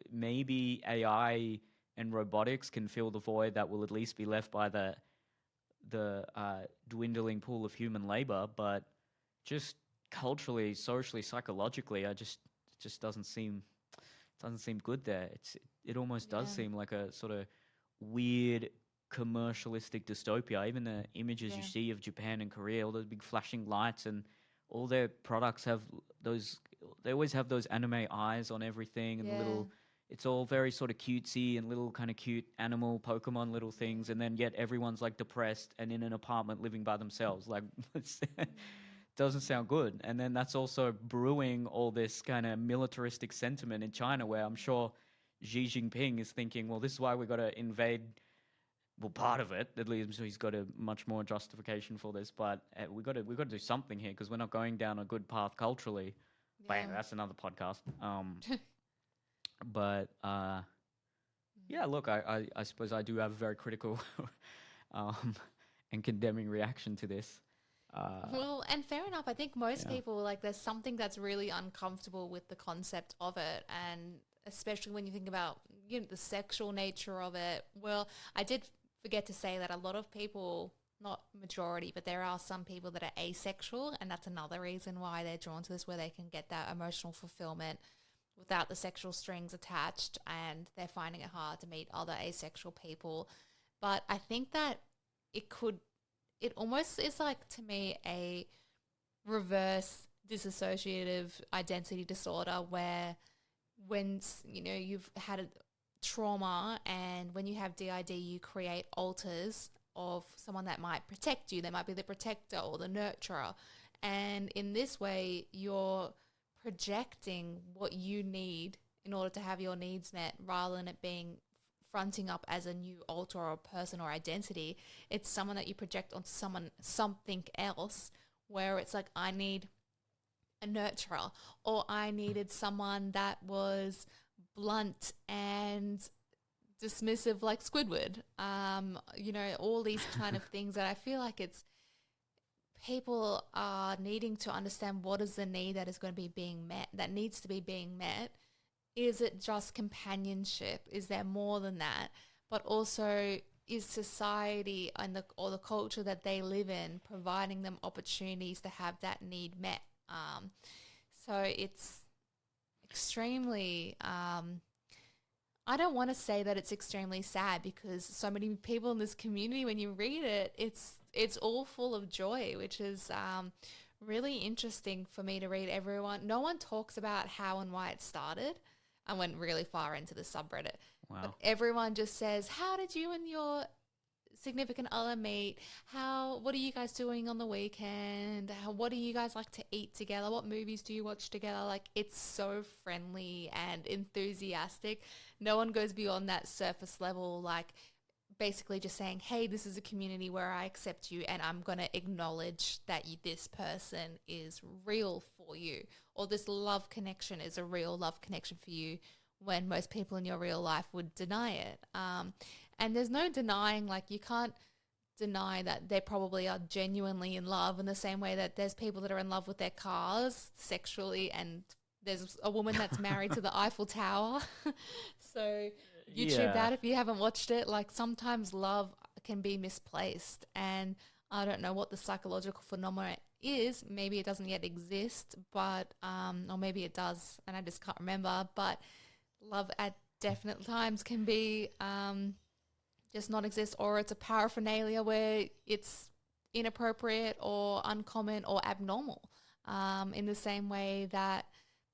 maybe AI and robotics can fill the void that will at least be left by the dwindling pool of human labor. But just culturally, socially, psychologically, it just doesn't seem good there. It almost does Yeah. seem like a sort of weird commercialistic dystopia. Even the images you Yeah. see of Japan and Korea, all those big flashing lights, and all their products have those. They always have those anime eyes on everything, and the Yeah. little. It's all very sort of cutesy and little kind of cute animal Pokemon little things, and then yet everyone's like depressed and in an apartment living by themselves. Like doesn't sound good. And then that's also brewing all this kind of militaristic sentiment in China, where I'm sure Xi Jinping is thinking, well, this is why we got to invade. Well, part of it, at least, he's got a much more justification for this. But we got to do something here because we're not going down a good path culturally. But Yeah. anyway, that's another podcast. But yeah, look, I suppose I do have a very critical um, and condemning reaction to this. Well, and fair enough. I think most Yeah. people, like, there's something that's really uncomfortable with the concept of it. And especially when you think about, the sexual nature of it. Well, I did forget to say that a lot of people, not majority, but there are some people that are asexual. And that's another reason why they're drawn to this, where they can get that emotional fulfillment without the sexual strings attached. And they're finding it hard to meet other asexual people. But I think that it could it almost is like, to me, a reverse dissociative identity disorder, where when you've had a trauma, and when you have DID, you create alters of someone that might protect you. They might be the protector or the nurturer, and in this way you're projecting what you need in order to have your needs met, rather than it being fronting up as a new alter or a person or identity. It's someone that you project onto something else, where it's like, I need a nurturer, or I needed someone that was blunt and dismissive like Squidward. All these kind of things that I feel like it's people are needing to understand, what is the need that is going to be being met, that needs to be being met. Is it just companionship? Is there more than that? But also, is society or the culture that they live in providing them opportunities to have that need met? So it's extremely. I don't want to say that it's extremely sad, because so many people in this community, when you read it, it's all full of joy, which is really interesting for me to read. No one talks about how and why it started. I went really far into the subreddit. Wow. But everyone just says, how did you and your significant other meet? What are you guys doing on the weekend? What do you guys like to eat together? What movies do you watch together? Like, it's so friendly and enthusiastic. No one goes beyond that surface level, like basically just saying, hey, this is a community where I accept you, and I'm going to acknowledge that this person is real for you, or this love connection is a real love connection for you, when most people in your real life would deny it. And there's no denying, like, you can't deny that they probably are genuinely in love, in the same way that there's people that are in love with their cars sexually, and there's a woman that's married to the Eiffel Tower. So YouTube that if you haven't watched it. Like, sometimes love can be misplaced, and I don't know what the psychological phenomenon is. Maybe it doesn't yet exist, but or maybe it does and I just can't remember. But love at definite times can be just not exist, or it's a paraphernalia where it's inappropriate or uncommon or abnormal. In the same way that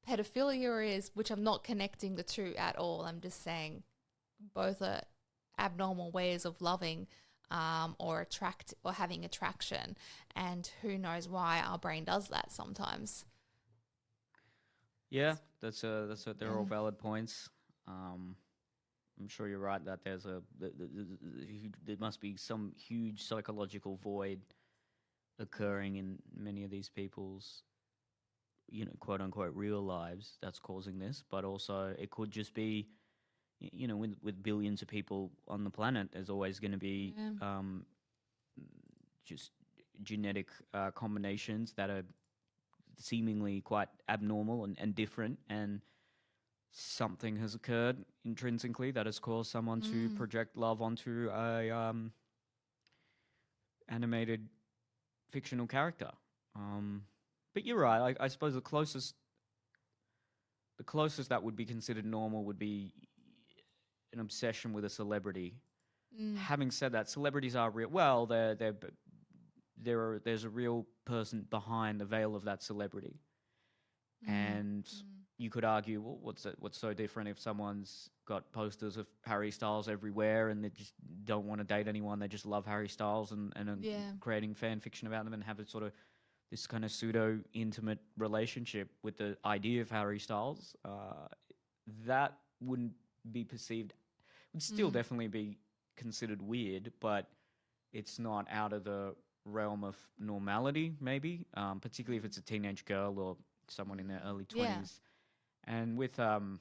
pedophilia is, which I'm not connecting the two at all. I'm just saying both are abnormal ways of loving or having attraction, and who knows why our brain does that sometimes. Yeah, they're all valid points. I'm sure you're right that there must be some huge psychological void occurring in many of these people's, quote unquote, real lives that's causing this. But also, it could just be, with billions of people on the planet, there's always going to be just genetic combinations that are seemingly quite abnormal and different, and something has occurred intrinsically that has caused someone to project love onto a animated fictional character. But you're right. I suppose the closest that would be considered normal would be an obsession with a celebrity. Having said that, celebrities are real. Well, there's a real person behind the veil of that celebrity, and you could argue, well, what's so different if someone's got posters of Harry Styles everywhere and they just don't want to date anyone, they just love Harry Styles and are creating fan fiction about them and have a sort of this kind of pseudo intimate relationship with the idea of Harry Styles. That wouldn't be perceived, would still definitely be considered weird, but it's not out of the realm of normality, maybe, particularly if it's a teenage girl or someone in their early 20s. Yeah. And with men,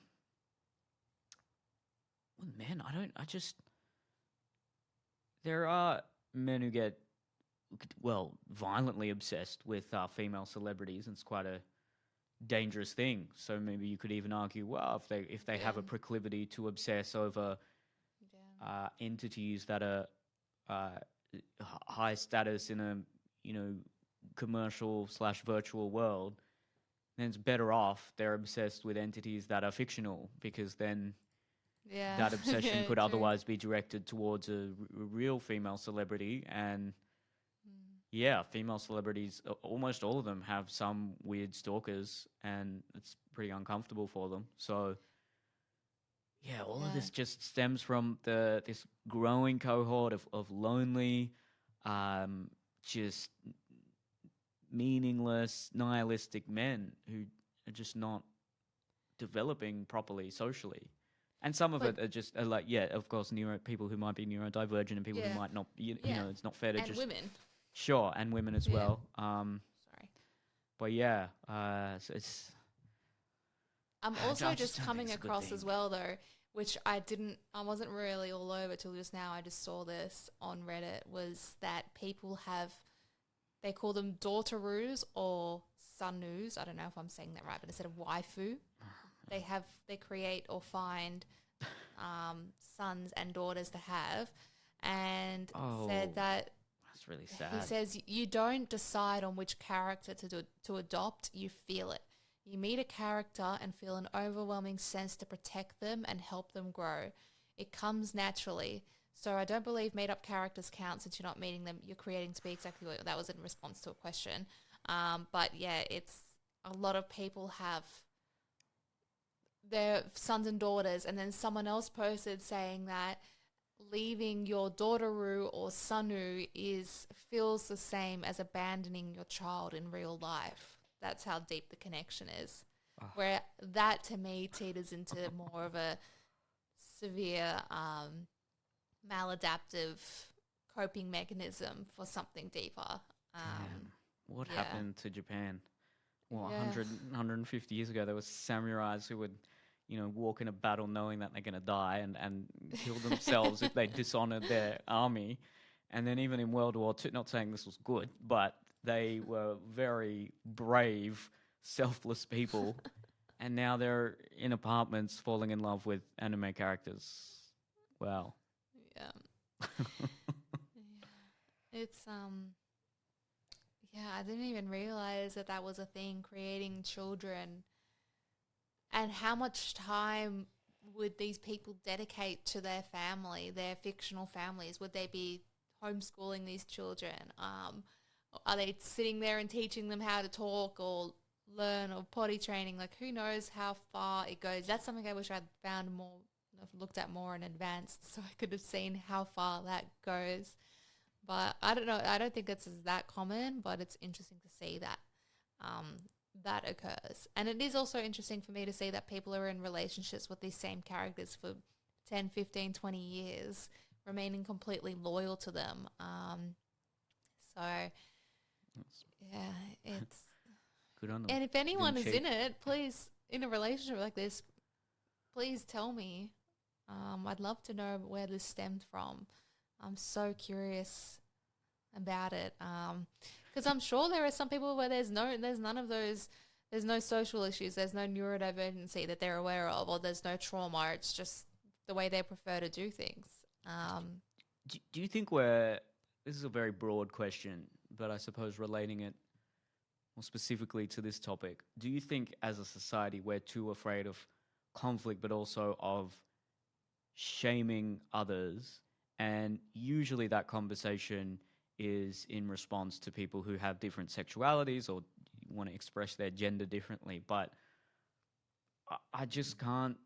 there are men who get, well, violently obsessed with female celebrities, and it's quite a dangerous thing. So maybe you could even argue, well, if they have a proclivity to obsess over entities that are high status in a commercial / virtual world, then it's better off they're obsessed with entities that are fictional, because then that obsession could otherwise be directed towards a real female celebrity. And female celebrities, almost all of them have some weird stalkers, and it's pretty uncomfortable for them. So all of this just stems from this growing cohort of lonely, just meaningless, nihilistic men who are just not developing properly socially. And some of it are just of course, people who might be neurodivergent and people who might not. It's not fair to and women. Sure, and women as well. Sorry. But so it's. I'm also just coming across as well, though, which I wasn't really all over till just now. I just saw this on Reddit, was that people they call them daughteroos or sonnoos. I don't know if I'm saying that right, but instead of waifu, they create or find sons and daughters to have, and said that. That's really sad. He says you don't decide on which character to adopt, you feel it. You meet a character and feel an overwhelming sense to protect them and help them grow. It comes naturally. So I don't believe made-up characters count, since you're not meeting them. You're creating to be exactly what that was in response to a question. But it's a lot of people have their sons and daughters, and then someone else posted saying that leaving your daughteru or sonnu feels the same as abandoning your child in real life. That's how deep the connection is. Where that, to me, teeters into more of a severe maladaptive coping mechanism for something deeper. What happened to Japan? Well, 100, 150 years ago, there was samurais who would, walk in a battle knowing that they're going to die and kill themselves if they dishonored their army. And then even in World War II, not saying this was good, but they were very brave, selfless people. And now they're in apartments falling in love with anime characters. Wow. Yeah. It's, I didn't even realize that was a thing, creating children, and how much time would these people dedicate to their family, their fictional families? Would they be homeschooling these children? Are they sitting there and teaching them how to talk or learn or potty training? Like, who knows how far it goes? That's something I wish I'd found more, looked at more in advance, so I could have seen how far that goes. But I don't know. I don't think it's that common, but it's interesting to see that that occurs. And it is also interesting for me to see that people are in relationships with these same characters for 10, 15, 20 years, remaining completely loyal to them. So, yeah, it's... Good on them. And if anyone is in it, please, in a relationship like this, please tell me. I'd love to know where this stemmed from. I'm so curious about it. Because I'm sure there are some people where there's none of those, there's no social issues, there's no neurodivergency that they're aware of, or there's no trauma. It's just the way they prefer to do things. Do you think this is a very broad question, but I suppose relating it more specifically to this topic, do you think as a society we're too afraid of conflict, but also of shaming others? And usually that conversation is in response to people who have different sexualities or want to express their gender differently. But I just can't,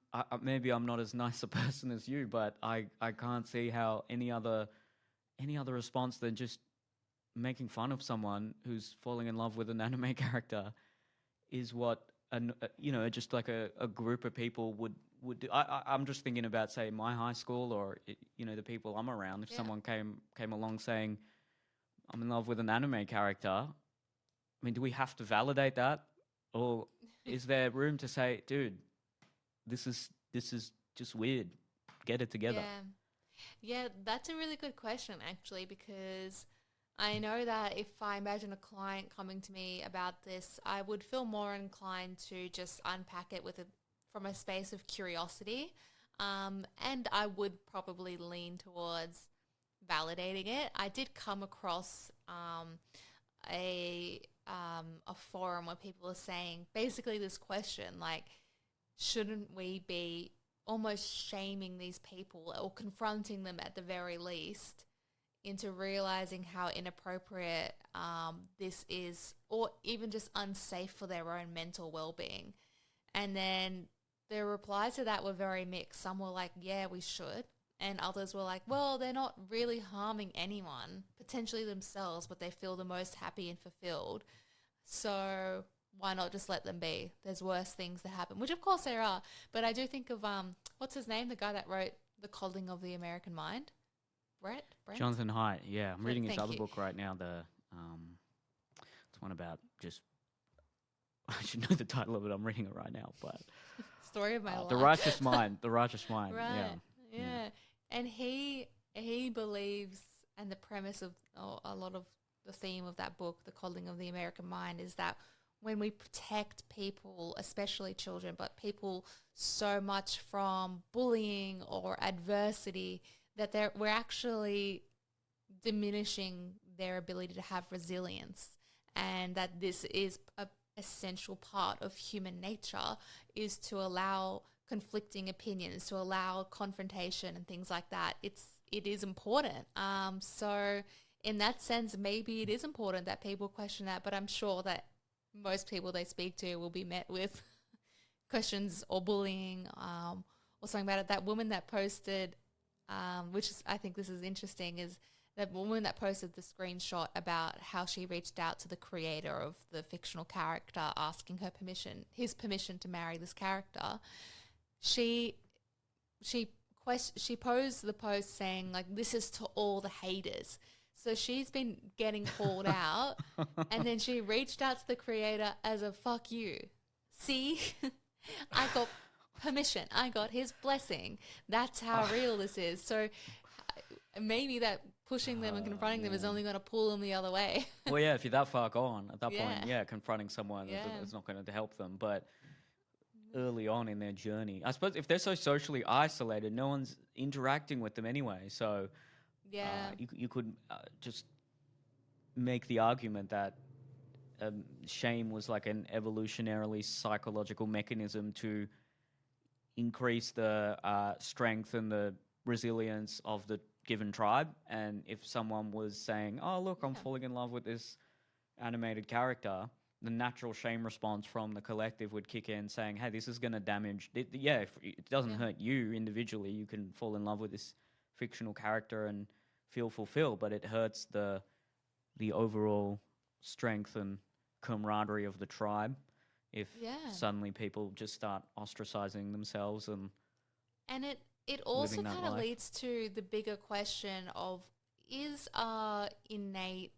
maybe I'm not as nice a person as you, but I can't see how any other response than just making fun of someone who's falling in love with an anime character is what, just like a group of people would do. I'm just thinking about, say, my high school or, the people I'm around. If someone came along saying, I'm in love with an anime character, I mean, do we have to validate that? Or is there room to say, dude, this is just weird. Get it together. Yeah, that's a really good question, actually, because I know that if I imagine a client coming to me about this, I would feel more inclined to just unpack it from a space of curiosity. And I would probably lean towards validating it. I did come across a forum where people are saying basically this question, like, shouldn't we be almost shaming these people or confronting them at the very least into realizing how inappropriate this is, or even just unsafe for their own mental well-being? And then the replies to that were very mixed. Some were like, yeah, we should. And others were like, well, they're not really harming anyone, potentially themselves, but they feel the most happy and fulfilled. So why not just let them be? There's worse things that happen, which of course there are. But I do think of, what's his name? The guy that wrote The Coddling of the American Mind? Brent? Jonathan Haidt, yeah. I'm reading his Thank other you. book right now. It's one about just, I should know the title of it. I'm reading it right now, but Story of my life. The Righteous Mind. The Righteous Mind. Right. Yeah. And he believes, and the premise of a lot of the theme of that book, The Coddling of the American Mind, is that when we protect people, especially children, but people so much from bullying or adversity, that we're actually diminishing their ability to have resilience, and that this is a essential part of human nature, is to allow conflicting opinions, to allow confrontation and things like that. It is important. So in that sense, maybe it is important that people question that, but I'm sure that most people they speak to will be met with questions or bullying or something about it. That woman that posted, which is, I think this is interesting, is that woman that posted the screenshot about how she reached out to the creator of the fictional character asking his permission to marry this character. She posed the post saying, like, this is to all the haters. So she's been getting called out, and then she reached out to the creator as a fuck you. See, I got permission. I got his blessing. That's how real this is. So maybe that pushing them and confronting them is only going to pull them the other way. Well, yeah, if you're that far gone, at that point, confronting someone is not going to help them. But early on in their journey, I suppose if they're so socially isolated, no one's interacting with them anyway. So you could just make the argument that shame was like an evolutionarily psychological mechanism to increase the strength and the resilience of the given tribe. And if someone was saying, "Oh, look, I'm Yeah. falling in love with this animated character," the natural shame response from the collective would kick in, saying, "Hey, this is going to damage." Yeah, if it doesn't Yeah. hurt you individually. You can fall in love with this fictional character and feel fulfilled, but it hurts the overall strength and camaraderie of the tribe if Yeah. suddenly people just start ostracizing themselves and And it also living that kind of life. leads to the bigger question of, is our innate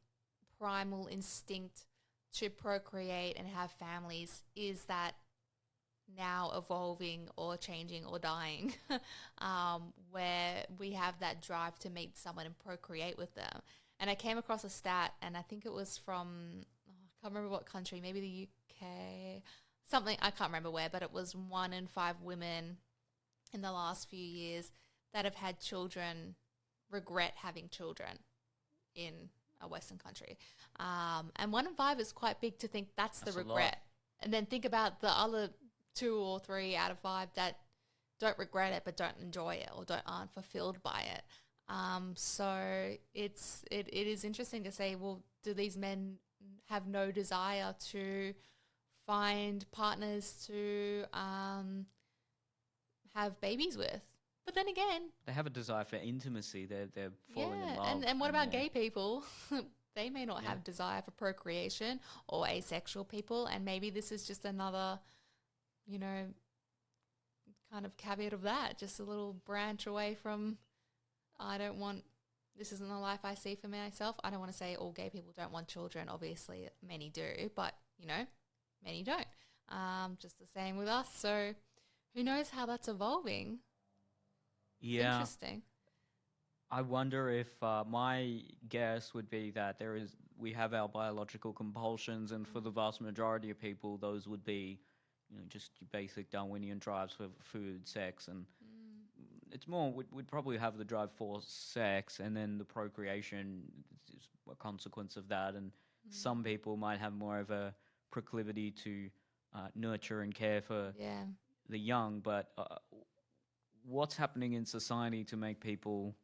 primal instinct to procreate and have families, is that now evolving or changing or dying? Where we have that drive to meet someone and procreate with them. And I came across a stat, and I think it was from, I can't remember what country, maybe the UK, something, I can't remember where, but it was 1 in 5 women in the last few years that have had children regret having children in a Western country. And 1 in 5 is quite big to think that's the That's a lot. regret. And then think about the other 2 or 3 out of 5 that don't regret it but don't enjoy it or aren't fulfilled by it. So it is interesting to say, well, do these men have no desire to find partners to have babies with? But then again, They have a desire for intimacy. They're falling in yeah, love. and what about they're- gay people? They may not Yeah. have desire for procreation, or asexual people, and maybe this is just another, you know, kind of caveat of that, just a little branch away from, I don't want, this isn't the life I see for myself. I don't want to say all gay people don't want children. Obviously, many do, but, you know, many don't. Just the same with us. So who knows how that's evolving? It's Yeah. interesting. I wonder if my guess would be that we have our biological compulsions, and for the vast majority of people, those would be, just your basic Darwinian drives for food, sex, and it's more. We'd probably have the drive for sex, and then the procreation is a consequence of that. And some people might have more of a proclivity to nurture and care for Yeah. the young. But what's happening in society to make people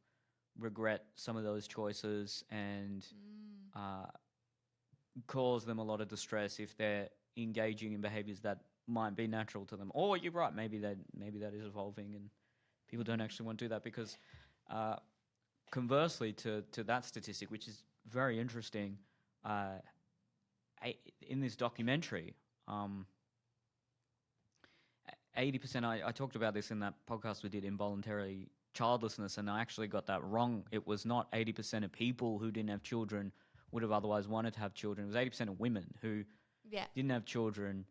regret some of those choices and cause them a lot of distress if they're engaging in behaviors that might be natural to them? Or you're right, maybe that is evolving and people don't actually want to do that, because conversely to that statistic, which is very interesting, in this documentary, 80%, I talked about this in that podcast we did, involuntary childlessness, and I actually got that wrong. It was not 80% of people who didn't have children would have otherwise wanted to have children. It was 80% of women who didn't have children.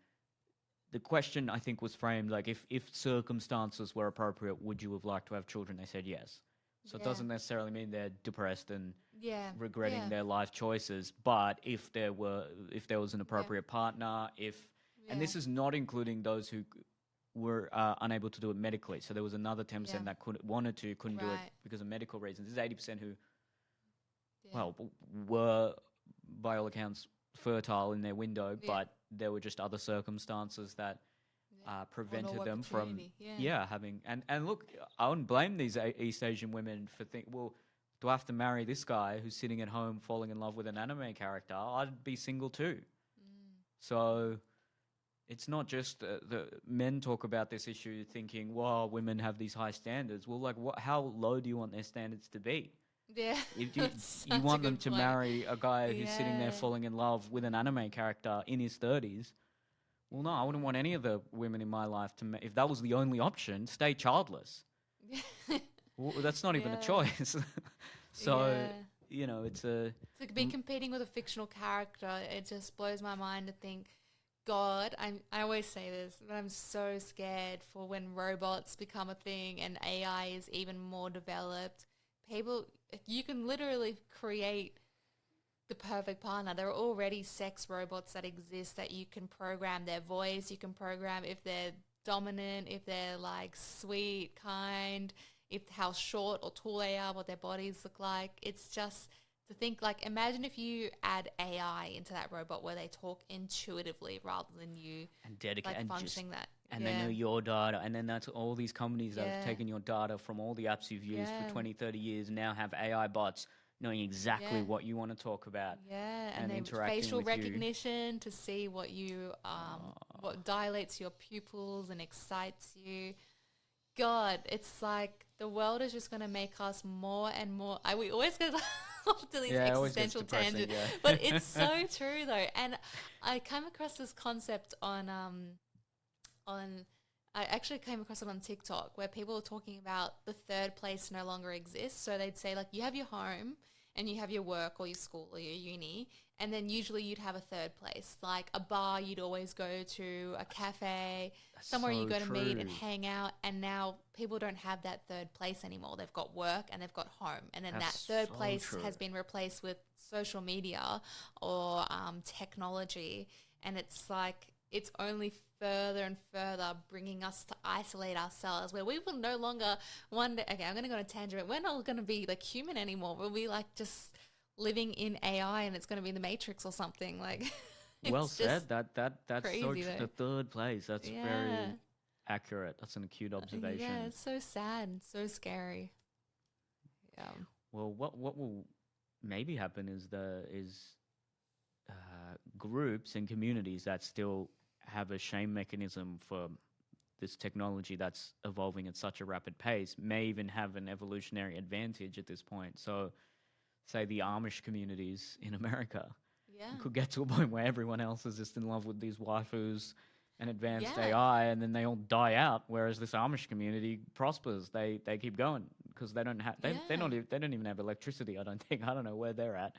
The question, I think, was framed like, if circumstances were appropriate, would you have liked to have children? They said yes. So it doesn't necessarily mean they're depressed and regretting their life choices, but if there was an appropriate partner, and this is not including those who were unable to do it medically. So there was another 10% that couldn't do it because of medical reasons. There's 80% who, were by all accounts fertile in their window, but there were just other circumstances that prevented them from having. And look, I wouldn't blame these East Asian women for thinking, well, do I have to marry this guy who's sitting at home falling in love with an anime character? I'd be single too. So it's not just the men talk about this issue thinking, well, women have these high standards. Well, like, how low do you want their standards to be? Yeah. If you want them to marry a guy who's sitting there falling in love with an anime character in his 30s, well, no, I wouldn't want any of the women in my life to, if that was the only option, stay childless. Well, that's not even a choice. So, it's to be competing with a fictional character, it just blows my mind to think, God, I always say this, but I'm so scared for when robots become a thing and AI is even more developed. People, you can literally create the perfect partner. There are already sex robots that exist that you can program their voice. You can program if they're dominant, if they're like sweet, kind, if how short or tall they are, what their bodies look like. It's just to think, like, imagine if you add AI into that robot where they talk intuitively rather than you and dedicate like functioning and they know your data, and then that's all these companies that have taken your data from all the apps you've used for 20, 30 years and now have AI bots knowing exactly what you want to talk about. And then interacting facial with recognition to see what you what dilates your pupils and excites you. God, it's like the world is just going to make us more and more. We always go off to these existential tangents, but it's so true though. And I came across this concept on I actually came across it on TikTok where people were talking about the third place no longer exists. So they'd say like you have your home and you have your work or your school or your uni, and then usually you'd have a third place, like a bar you'd always go to, a cafe, somewhere you go to meet and hang out. And now people don't have that third place anymore. They've got work and they've got home. And then that third place has been replaced with social media or technology. And it's like it's only further and further bringing us to isolate ourselves, where we will no longer one day, okay, I'm going to go on a tangent, we're not going to be like human anymore. We'll be like just living in AI and it's going to be the Matrix or something. Like, well said. That's crazy, so the third place. That's very accurate. That's an acute observation. Yeah, it's so sad and so scary. Yeah. Well, what will maybe happen is groups and communities that still have a shame mechanism for this technology that's evolving at such a rapid pace may even have an evolutionary advantage at this point. So, say the Amish communities in America could get to a point where everyone else is just in love with these waifus and advanced AI, and then they all die out. Whereas this Amish community prospers; they keep going because they don't have they don't even have electricity. I don't think. I don't know where they're at.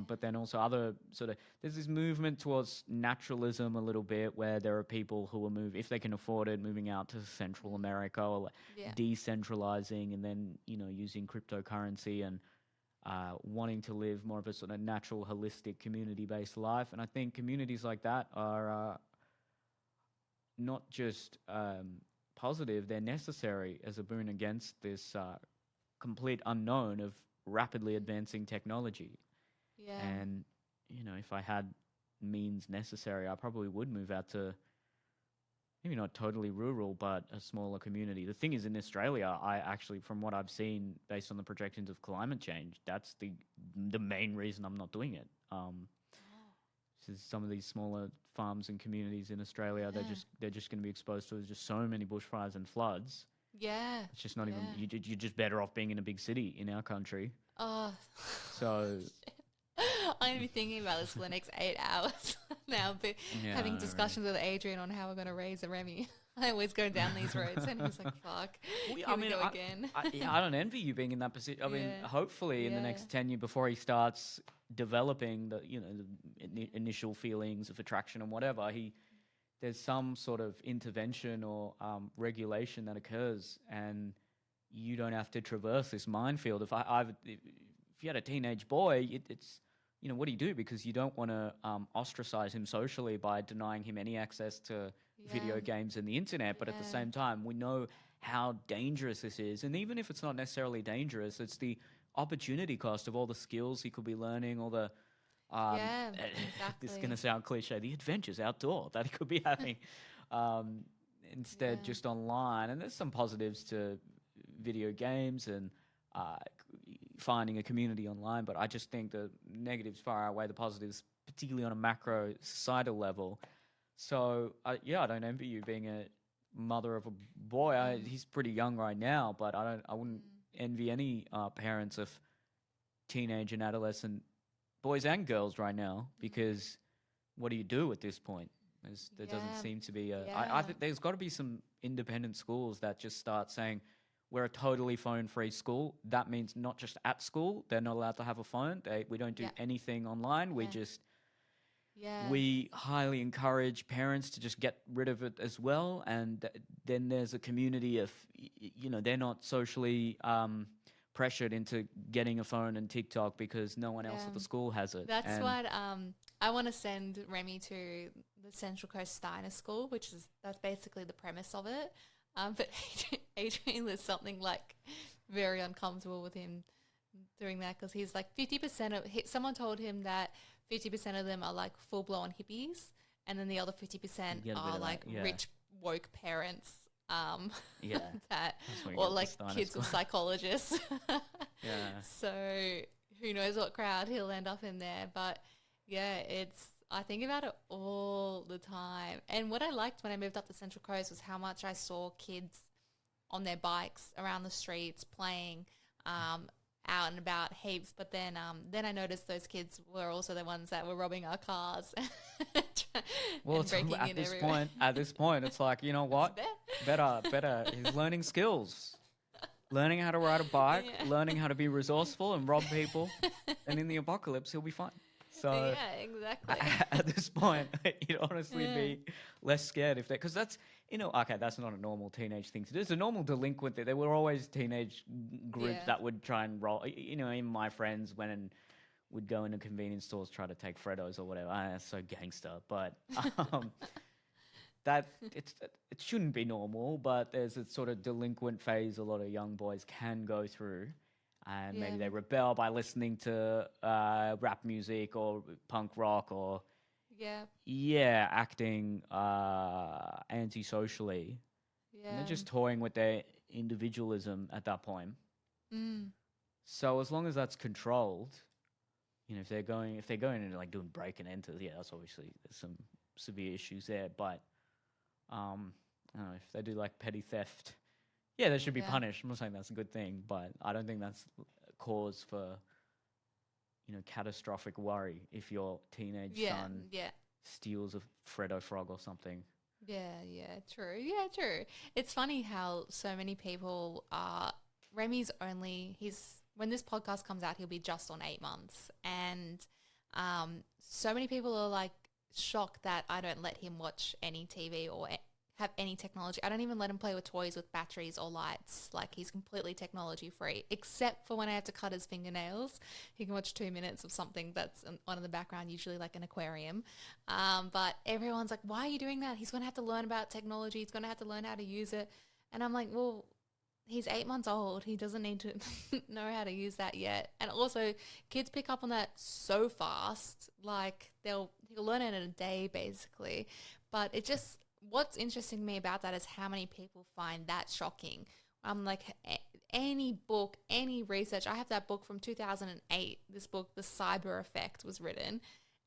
But then also other sort of, there's this movement towards naturalism a little bit where there are people who are if they can afford it, moving out to Central America or decentralizing and then, using cryptocurrency and wanting to live more of a sort of natural, holistic, community-based life. And I think communities like that are not just positive, they're necessary as a boon against this complete unknown of rapidly advancing technology. Yeah. And, if I had means necessary, I probably would move out to maybe not totally rural, but a smaller community. The thing is, in Australia, I actually, from what I've seen, based on the projections of climate change, that's the main reason I'm not doing it. Some of these smaller farms and communities in Australia, they're just going to be exposed to just so many bushfires and floods. Yeah. It's just not even, you're just better off being in a big city in our country. Oh. So... I'm going to be thinking about this for the next 8 hours now, but having discussions with Adrian on how we're going to raise a Remy. I always go down these roads and he's like, fuck, we go again. I don't envy you being in that position. I mean, hopefully in the next 10 years, before he starts developing the initial feelings of attraction and whatever, there's some sort of intervention or regulation that occurs and you don't have to traverse this minefield. If you had a teenage boy, it's what do you do? Because you don't want to ostracize him socially by denying him any access to video games and the internet. But at the same time, we know how dangerous this is. And even if it's not necessarily dangerous, it's the opportunity cost of all the skills he could be learning, all the exactly. This is going to sound cliche, the adventures outdoor that he could be having instead just online. And there's some positives to video games and finding a community online, but I just think the negatives far outweigh the positives, particularly on a macro societal level. So I don't envy you being a mother of a boy. He's pretty young right now, but I wouldn't envy any parents of teenage and adolescent boys and girls right now, because what do you do at this point? There doesn't seem to be I think there's got to be some independent schools that just start saying, we're a totally phone-free school. That means not just at school. They're not allowed to have a phone. We don't do anything online. We just... We highly encourage parents to just get rid of it as well. And then there's a community of, they're not socially pressured into getting a phone and TikTok because no one else at the school has it. That's what I want to send Remy to the Central Coast Steiner School, that's basically the premise of it. But Adrian was something like very uncomfortable with him doing that because he's like 50% of someone told him that 50% of them are like full blown hippies, and then the other 50% are like rich woke parents Yeah, that, that's where you or get the like Steiner kids of School. psychologists. Yeah. So who knows what crowd he'll end up in there. But yeah, I think about it all the time. And what I liked when I moved up to Central Coast was how much I saw kids on their bikes around the streets playing, out and about heaps. But then I noticed those kids were also the ones that were robbing our cars Well, and breaking at in this everywhere. point, it's like, you know what? Better. He's learning skills, learning how to ride a bike, Yeah. learning how to be resourceful and rob people, and in the apocalypse, he'll be fine. So Yeah, exactly. at this point, you'd honestly Yeah. be less scared if they, because that's, okay, that's not a normal teenage thing to do. It's a normal delinquent thing. There were always teenage groups Yeah. that would try and roll. Even my friends went and would go into convenience stores, try to take Freddos or whatever. That's so gangster. But um, that it shouldn't be normal. But there's a sort of delinquent phase a lot of young boys can go through, and maybe Yeah. they rebel by listening to rap music or punk rock or Yeah. acting antisocially, and they're Yeah. just toying with their individualism at that point. Mm. So as long as that's controlled, if they're going into like doing break and enters, yeah, that's obviously there's some severe issues there. But I don't know, if they do like petty theft, yeah, they should be Yeah. punished. I'm not saying that's a good thing, but I don't think that's a cause for catastrophic worry if your teenage Yeah. son Yeah. steals a Freddo frog or something. Yeah, yeah, true. Yeah, true. It's funny how so many people are. Remy's only he's when this podcast comes out, he'll be just on 8 months, and so many people are like shocked that I don't let him watch any TV or have any technology. I don't even let him play with toys with batteries or lights. Like he's completely technology free, except for when I have to cut his fingernails. He can watch 2 minutes of something that's on in the background, usually like an aquarium. But everyone's like, why are you doing that? He's going to have to learn about technology. He's going to have to learn how to use it. And I'm like, well, he's 8 months old. He doesn't need to know how to use that yet. And also, kids pick up on that so fast. Like he'll learn it in a day, basically. But what's interesting to me about that is how many people find that shocking. I'm like, any book, any research. I have that book from 2008. This book, The Cyber Effect, was written.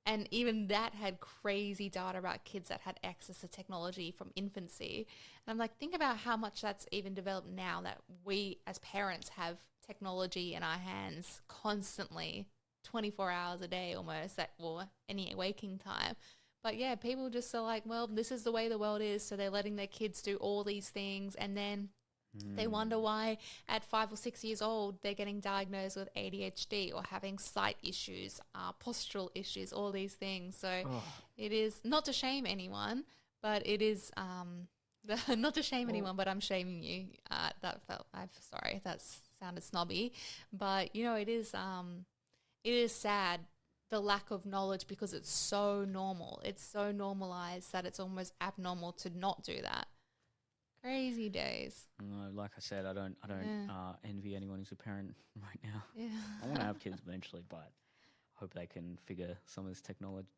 And even that had crazy data about kids that had access to technology from infancy. And I'm like, think about how much that's even developed now that we as parents have technology in our hands constantly, 24 hours a day almost, or any waking time. But yeah, people just are like, well, this is the way the world is. So they're letting their kids do all these things. And then they wonder why at 5 or 6 years old they're getting diagnosed with ADHD or having sight issues, postural issues, all these things. So Oh, it is not to shame anyone, but it is not to shame well, anyone, but I'm shaming you. I'm sorry, that sounded snobby, but it is sad the lack of knowledge because it's so normal. It's so normalized that it's almost abnormal to not do that. Crazy days. like I said, I don't Yeah. envy anyone who's a parent right now. Yeah. I want to have kids eventually, but hope they can figure some of this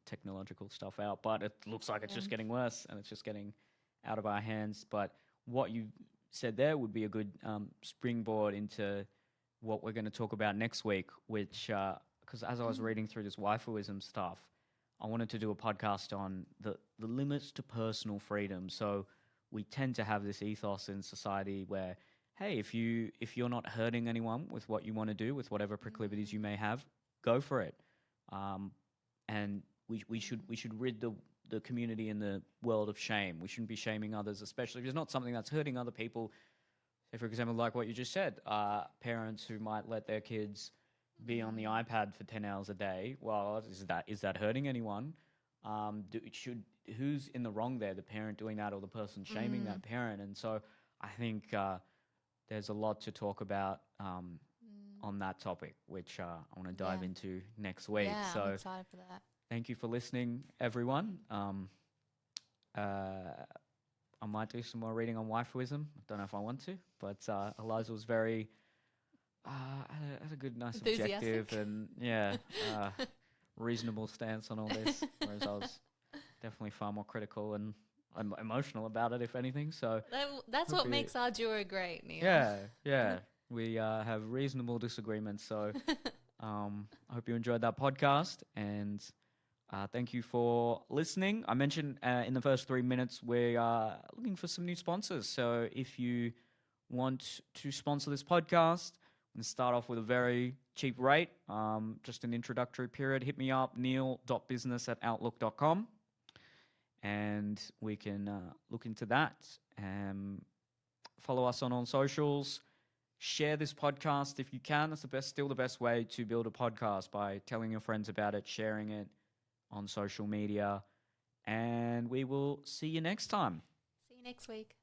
technological stuff out. But it looks like it's Yeah. just getting worse and it's just getting out of our hands. But what you said there would be a good springboard into what we're going to talk about next week, which, because as I was reading through this waifuism stuff, I wanted to do a podcast on the limits to personal freedom. So we tend to have this ethos in society where, hey, if you're not hurting anyone with what you want to do, with whatever proclivities you may have, go for it. And we should rid the community and the world of shame. We shouldn't be shaming others, especially if it's not something that's hurting other people. Say, for example, like what you just said, parents who might let their kids be on the iPad for 10 hours a day. Well, is that hurting anyone? Who's in the wrong there? The parent doing that or the person shaming that parent? And so I think there's a lot to talk about on that topic, which I want to dive Yeah. into next week. Yeah, So I'm excited for that. thank you for listening, everyone. I might do some more reading on waifuism. I don't know if I want to, but Eliza was very had a good, nice objective Enthusiastic. and reasonable stance on all this, whereas I was definitely far more critical and I'm emotional about it, if anything. So That's Could what be- makes our duo great, Neil. yeah. We have reasonable disagreements. So I hope you enjoyed that podcast, and thank you for listening. I mentioned in the first 3 minutes we are looking for some new sponsors. So if you want to sponsor this podcast and start off with a very cheap rate, just an introductory period, hit me up, neil.business@outlook.com, and we can look into that. Follow us on all socials. Share this podcast if you can. That's still the best way to build a podcast, by telling your friends about it, sharing it on social media. And we will see you next time. See you next week.